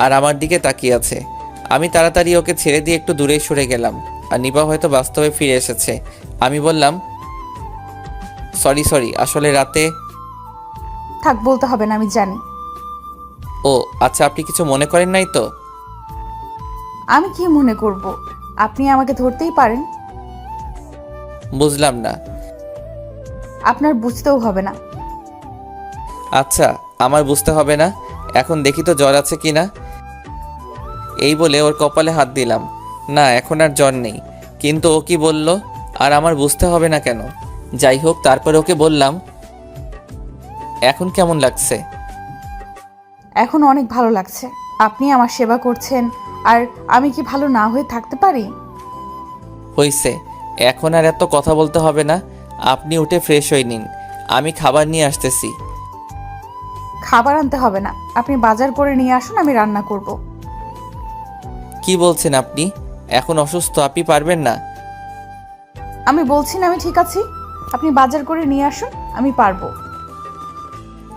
S1: আর আমার দিকে তাকিয়ে আছে। আমি তাড়াতাড়ি ওকে ছেড়ে দিয়ে একটু দূরে সরে গেলাম, আর নিপা হয়তো বাস্তবে ফিরে এসেছে। আমি বললাম, সরি, আসলে রাতে।
S12: থাক, বলতে হবে না, আমি জানি।
S1: ও আচ্ছা, আপনি কিছু মনে করেন নাই তো?
S12: আমি কি মনে করব? আপনি আমাকে ধরতেই পারেন।
S1: বুঝলাম না।
S12: আপনার বুঝতেও হবে না।
S1: আচ্ছা, আমার বুঝতে হবে না। এখন দেখি তো জ্বর আছে কি না। এই বলে ওর কপালে হাত দিলাম। না, এখন আর জ্বর নেই। কিন্তু ও কি বলল, আর আমার বুঝতে হবে না কেন? যাই হোক, তারপরে ওকে বললাম, এখন কেমন লাগছে?
S12: এখন অনেক ভালো লাগছে। আপনি আমার সেবা করছেন, আর আমি কি ভালো না হয়ে থাকতে পারি?
S1: হইছে, এখন আর এত কথা বলতে হবে না। আপনি উঠে ফ্রেশ হয়ে নিন, আমি খাবার নিয়ে আসতেছি।
S12: খাবার আনতে হবে না, আপনি বাজার করে নিয়ে আসুন, আমি রান্না করব।
S1: কি বলছেন আপনি? এখন অসুস্থ, আপনি পারবেন না।
S12: আমি বলছি না আমি ঠিক আছি। আপনি বাজার করে নিয়ে আসুন, আমি পারবো।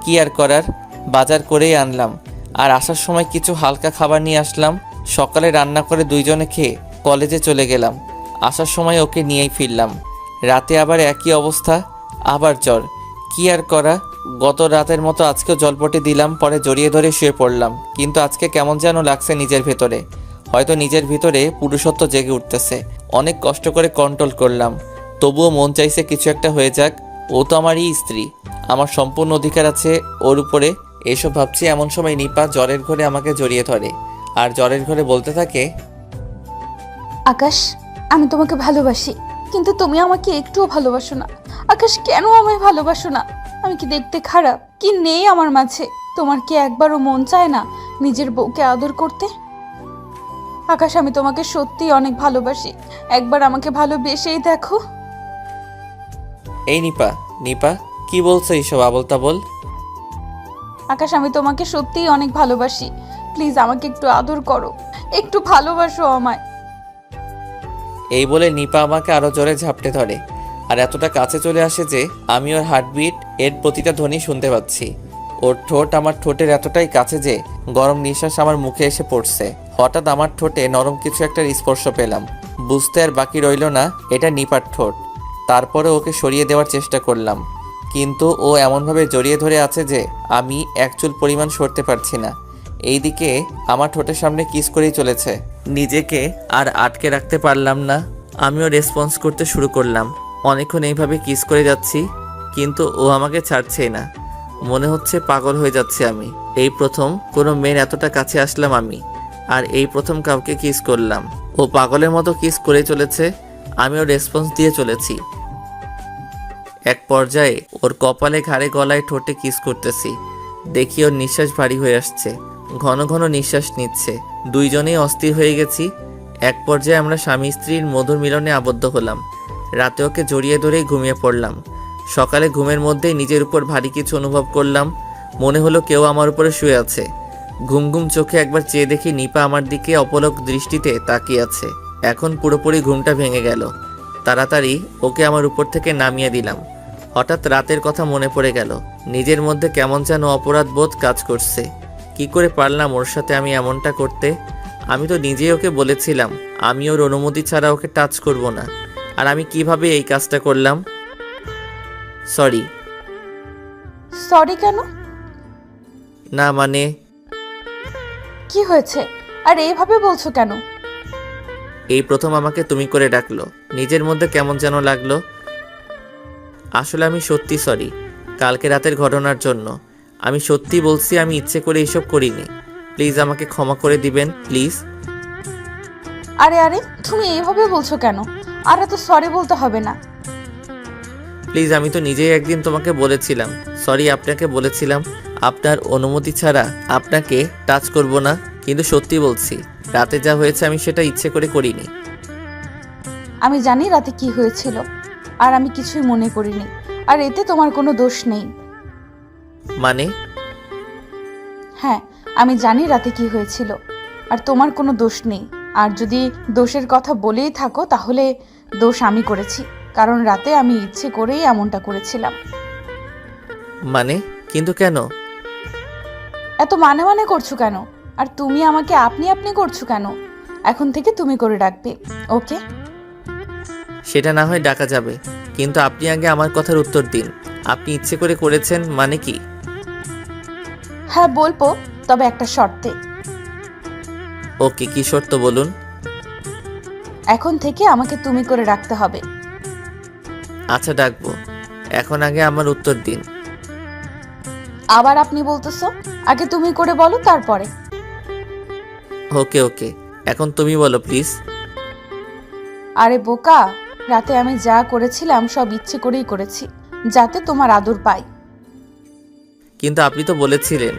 S1: কি আর করার, বাজার করেই আনলাম। আর আসার সময় কিছু হালকা খাবার নিয়ে আসলাম। সকালে রান্না করে দুইজনে খেয়ে কলেজে চলে গেলাম। আসার সময় ওকে নিয়েই ফিরলাম। রাতে আবার একই অবস্থা, আবার জ্বর। কি আর করা, গত রাতের মতো আজকেও জলপটে দিলাম, পরে জড়িয়ে ধরে শুয়ে পড়লাম। কিন্তু আজকে কেমন যেন লাগছে নিজের ভেতরে। হয়তো নিজের ভিতরে পুরুষত্ব জেগে উঠতেছে। অনেক কষ্ট করে কন্ট্রোল করলাম, তবুও মন চাইছে কিছু একটা হয়ে যাক। ও তো আমারই স্ত্রী, আমার সম্পূর্ণ অধিকার আছে ওর উপরে। এসব ভাবছি এমন সময় নিপা জ্বরের ঘরে আমাকে জড়িয়ে ধরে আর জ্বরের ঘরে বলতে থাকে,
S11: আকাশ, আমি তোমাকে ভালোবাসি, কিন্তু তুমি আমাকে একটুও ভালোবাসো না। আকাশ, কেন আমায় ভালোবাসো না? আমি কি দেখতে খারাপ? কি নেই আমার মাঝে? তোমার কি একবারও মন চায় না নিজের বউকে আদর করতে? আকাশ, আমি তোমাকে সত্যি অনেক ভালোবাসি, একবার আমাকে ভালোবেসেই দেখো।
S1: এই নিপা, কি বলছো এইসব আবল তাবল?
S11: আকাশ, আমি তোমাকে সত্যিই অনেক ভালোবাসি। প্লিজ আমাকে একটু আদর করো, একটু ভালোবাসো আমায়।
S1: এই বলে নিপা আমাকে আরো জোরে ঝাপটে ধরে আর এতটা কাছে চলে আসে যে আমি ওর হার্টবিট এর প্রতিটা ধ্বনি শুনতে পাচ্ছি। ওর ঠোঁট আমার ঠোঁটের এতটাই কাছে যে গরম নিঃশ্বাস আমার মুখে এসে পড়ছে। হঠাৎ আমার ঠোঁটে নরম কিছু একটা স্পর্শ পেলাম। বুঝতে আর বাকি রইল না এটা নিপার ঠোঁট। তারপরে ওকে সরিয়ে দেওয়ার চেষ্টা করলাম, কিন্তু ও এমনভাবে জড়িয়ে ধরে আছে যে আমি এক চুল পরিমাণ সরতে পারছি না। এইদিকে আমার ঠোঁটের সামনে কিস করেই চলেছে। নিজেকে আর আটকে রাখতে পারলাম না, আমিও রেসপন্স করতে শুরু করলাম। অনেকক্ষণ এইভাবে কিস করে যাচ্ছি, কিন্তু ও আমাকে ছাড়ছেই না। মনে হচ্ছে পাগল হয়ে যাচ্ছে আমি। এই প্রথম কোনো মেয়ের এতটা কাছে আসলাম আমি, আর এই প্রথম কাউকে কিস করলাম। ও পাগলের মতো কিস করে চলেছে, আমিও রেসপন্স দিয়ে চলেছি। এক পর্যায়ে ওর কপালে, ঘাড়ে, গলায়, ঠোঁটে কিস করতেছি। দেখি ওর নিঃশ্বাস ভারী হয়ে আসছে, ঘন ঘন নিঃশ্বাস নিচ্ছে। দুইজনেই অস্থির হয়ে গেছি। এক পর্যায়ে আমরা স্বামী স্ত্রীর মধুর মিলনে আবদ্ধ হলাম। রাতে ওকে জড়িয়ে ধরেই ঘুমিয়ে পড়লাম। সকালে ঘুমের মধ্যেই নিজের উপর ভারী কিছু অনুভব করলাম। মনে হলো কেউ আমার উপরে শুয়ে আছে। ঘুম ঘুম চোখে একবার চেয়ে দেখি নিপা আমার দিকে অপলক দৃষ্টিতে তাকিয়ে আছে। এখন পুরোপুরি ঘুমটা ভেঙে গেল। তাড়াতাড়ি ওকে আমার উপর থেকে নামিয়ে দিলাম। হঠাৎ রাতের কথা মনে পড়ে গেল। নিজের মধ্যে কেমন যেন অপরাধ বোধ কাজ করছে। কি করে পারলাম ওর সাথে আমি এমনটা করতে? আমি তো নিজেই ওকে বলেছিলাম আমি ওর অনুমতি ছাড়া ওকে টাচ করব না। আর আমি কিভাবে এই কাজটা করলাম? সরি।
S11: সরি কেন?
S1: না মানে
S11: কি হয়েছে? আর এইভাবে বলছো কেন?
S1: এই প্রথম আমাকে তুমি করে ডাকলো, নিজের মধ্যে কেমন যেন লাগলো। আসলে আমি সত্যি সরি কালকে রাতের ঘটনার জন্য। আমি সত্যি বলছি, আমি ইচ্ছে করে এসব করিনি। প্লিজ আমাকে ক্ষমা করে দিবেন, প্লিজ।
S11: আরে আরে, তুমি এইভাবে বলছো কেন? আর এত সরি বলতে হবে না।
S1: প্লিজ, আমি তো নিজেই একদিন তোমাকে বলেছিলাম, সরি আপনাকে বলেছিলাম আপনার অনুমতি ছাড়া আপনাকে টাচ করব না। কিন্তু সত্যি বলছি, রাতে যা হয়েছে আমি সেটা ইচ্ছে করে করিনি।
S11: আমি জানি রাতে কি হয়েছিল, আর আমি কিছুই মনে করিনি। আর এতে তোমার কোনো দোষ নেই।
S1: মানে?
S11: হ্যাঁ, আমি জানি রাতে কি হয়েছিল, আর তোমার কোনো দোষ নেই। আর যদি দোষের কথা বলেই থাকো তাহলে দোষ আমি করেছি, কারণ রাতে আমি ইচ্ছে করেই এমনটা করেছিলাম।
S1: মানে? কিন্তু কেন?
S11: এত মানে মানে করছো কেন? আর তুমি আমাকে আপনি আপনি করছো কেন? এখন থেকে তুমি করে ডাকবে, ওকে?
S1: সেটা না হয় ডাকা যাবে, কিন্তু আপনি আগে আমার কথার উত্তর দিন। আপনি ইচ্ছে করে করেছেন মানে কি?
S11: হ্যাঁ বলবো, তবে একটা শর্তে।
S1: ওকে, কি শর্ত বলুন?
S11: এখন থেকে আমাকে তুমি করে ডাকতে হবে।
S1: আচ্ছা ডাকবো, এখন আগে আমার উত্তর দিন।
S11: আবার আপনি বলতেছো? আগে তুমি করে বলো, তারপরে।
S1: ওকে ওকে, এখন তুমি বলো প্লিজ।
S11: আরে বোকা, রাতে আমি যা করেছিলাম সব ইচ্ছে করেই করেছি, যাতে তোমার আদর পাই।
S1: কিন্তু আপনি তো বলেছিলেন।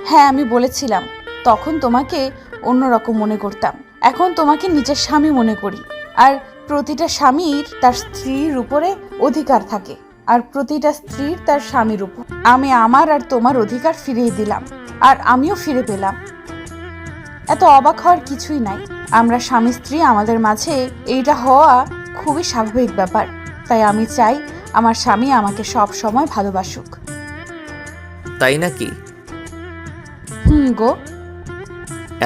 S11: হ্যাঁ আমি বলেছিলাম, তখন তোমাকে অন্যরকম মনে করতাম। এখন তোমাকে নিজের স্বামী মনে করি। আর প্রতিটা স্বামীর তার স্ত্রীর উপরে অধিকার থাকে, আর প্রতিটা স্ত্রীর তার স্বামীর উপর। আমি আমার আর তোমার অধিকার ফিরিয়ে দিলাম, আর আমিও ফিরে পেলাম। এত অবাক হওয়ার কিছুই নাই। আমরা স্বামী স্ত্রী, আমাদের মাঝে এইটা হওয়া খুবই স্বাভাবিক ব্যাপার। তাই আমি চাই আমার স্বামী আমাকে সব সময় ভালোবাসুক।
S1: তাই নাকি?
S11: গো।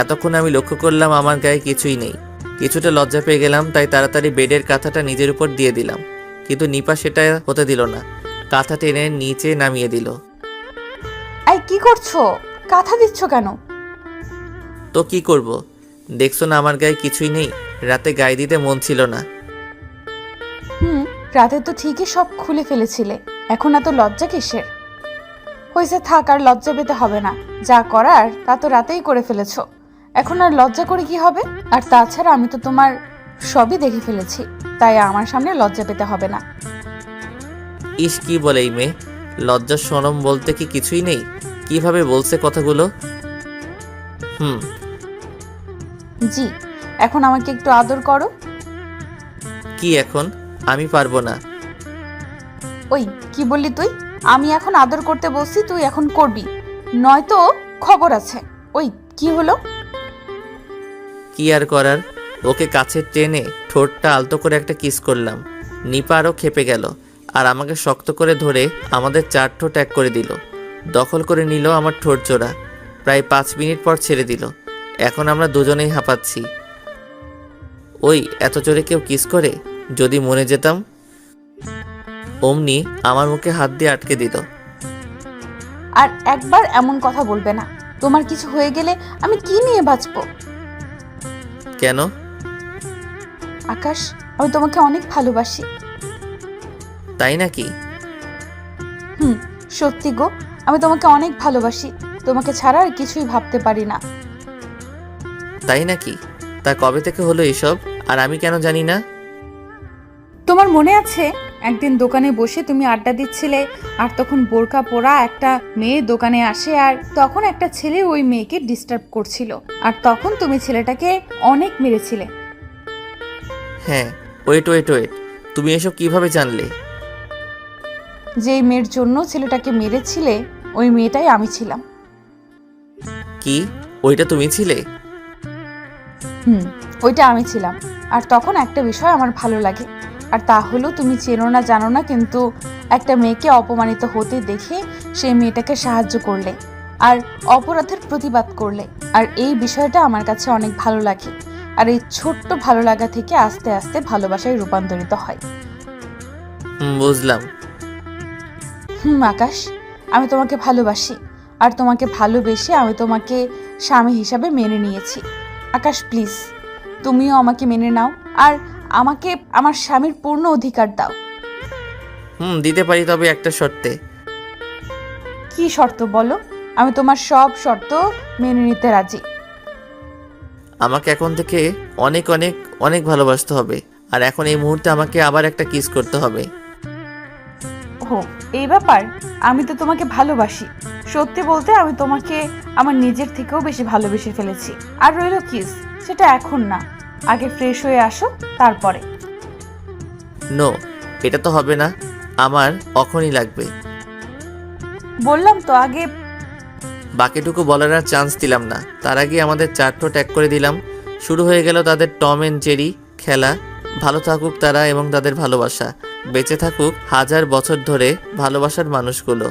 S1: এতক্ষণ আমি লক্ষ্য করলাম আমার গায়ে কিছুই নেই। কিছুটা লজ্জা পেয়ে গেলাম, তাই তাড়াতাড়ি বেডের কাঁথাটা নিজের উপর দিয়ে দিলাম। কিন্তু নিপা সেটা হতে দিল না, কাঁথা টেনে নিচে নামিয়ে দিল।
S11: এই কি করছো? কাঁথা দিচ্ছ কেন?
S1: তো কি করব? দেখছো না আমার গায়ে কিছুই নেই। রাতে গায়ে দিতে মন ছিল না।
S11: রাতে তো ঠিকই সব খুলে ফেলেছিলে, এখন এত লজ্জা কিসের? হয়েছে, থাক, আর লজ্জা পেতে হবে না। যা করার তা তো রাতেই করে ফেলেছো, এখন আর লজ্জা করে কি হবে? আর তাছাড়া আমি তো তোমার সবই দেখে ফেলেছি, তাই আমার সামনে লজ্জা পেতে হবে না।
S1: ইস, কি বলে এই মেয়ে, লজ্জা শরম বলতে কি কিছুই নেই? কিভাবে বলছে কথাগুলো।
S11: জি, এখন আমাকে একটু আদর করো।
S1: কি এখন? আমি পারবো না।
S11: ওই
S12: কি বললি তুই? আমি এখন আদর করতে বসছি, তুই এখন করবি, নয়তো খবর আছে। ওই কি হলো?
S1: কি আর করার, ওকে কাছে টেনে ঠোঁটটা আলতো করে একটা কিস করলাম। নিপা আরও খেপে গেল আর আমাকে শক্ত করে ধরে আমাদের 4 ঠোঁট এক করে দিল। দখল করে নিল আমার ঠোঁট জোড়া। প্রায় 5 মিনিট পর ছেড়ে দিল। এখন আমরা দুজনেই হাঁপাচ্ছি। ওই এত জোরে কেউ কিস করে? যদি মনে যেতাম। অমনি আমার মুখে হাত দিয়ে আটকে দিল।
S12: আর একবার এমন কথা বলবে না। তোমার কিছু হয়ে গেলে আমি কি নিয়ে বাঁচবো?
S1: কেন?
S12: আকাশ, আমি তোমাকে অনেক ভালোবাসি।
S1: তাই নাকি?
S12: সত্যি গো, আমি তোমাকে অনেক ভালোবাসি। তোমাকে ছাড়া আর কিছুই ভাবতে পারি না।
S1: তাই নাকি? তা কবে থেকে হলো এসব, আর আমি কেন জানি না?
S12: তোমার মনে আছে একদিন দোকানে বসে তুমি আড্ডা দিচ্ছিলে, আর তখন বোরকা পরা একটা মেয়ে দোকানে আসে, আর তখন একটা ছেলে ওই মেয়েকে ডিস্টার্ব করছিল, আর তখন তুমি ছেলেটাকে অনেক মেরেছিলে।
S1: হ্যাঁ, ওয়েট ওয়েট ওয়েট, তুমি এসব কিভাবে জানলে?
S12: যেই মেয়ের জন্য ছেলেটাকে মেরেছিলে ওই মেয়েটাই আমি ছিলাম।
S1: কি, ওইটা তুমি ছিলে?
S12: ওইটা আমি ছিলাম। আর তখন একটা বিষয় আমার ভালো লাগে, আর তা হলো তুমি চেনো না জানো না, কিন্তু একটা মেয়েকে অপমানিত হতে দেখে সেই মেয়েটাকে সাহায্য করলে আর অপরাধের প্রতিবাদ করলে। আর এই বিষয়টা আমার কাছে অনেক ভালো লাগে, আর এই ছোট্ট ভালো লাগা থেকে আস্তে আস্তে ভালোবাসায় রূপান্তরিত হয়।
S1: বুঝলাম।
S12: আকাশ, আমি তোমাকে ভালোবাসি, আর তোমাকে ভালোবেসে আমি তোমাকে স্বামী হিসাবে মেনে নিয়েছি। আকাশ প্লিজ, তুমিও আমাকে মেনে নাও, আর আমাকে আমার স্বামীর পূর্ণ অধিকার দাও।
S1: দিতে পারি, তবে একটা শর্তে।
S12: কি শর্ত বলো? আমি তোমার সব শর্ত মেনে নিতে রাজি।
S1: আমাকে এখন থেকে অনেক অনেক অনেক ভালোবাসতে হবে, আর এখন এই মুহূর্তে আমাকে আবার একটা কিস করতে হবে।
S12: ও, এই ব্যাপার? আমি তো তোমাকে ভালোবাসি। সত্যি বলতে আমি তোমাকে আমার নিজের থেকেও বেশি ভালোবেসে ফেলেছি। আর রইল কিস, সেটা এখন না, আগে ফ্রেশ হয়ে আসো তারপরে।
S1: নো, এটা তো হবে না, আমার এখনই লাগবে।
S12: বললাম তো আগে।
S1: বাকিটুকু বলার আর চান্স দিলাম না, তার আগে আমাদের 4 ঠোঁট এক করে দিলাম। শুরু হয়ে গেল তাদের টম অ্যান্ড জেরি খেলা। ভালো থাকুক তারা এবং তাদের ভালোবাসা, বেঁচে থাকুক 1000 বছর ধরে ভালোবাসার মানুষগুলো।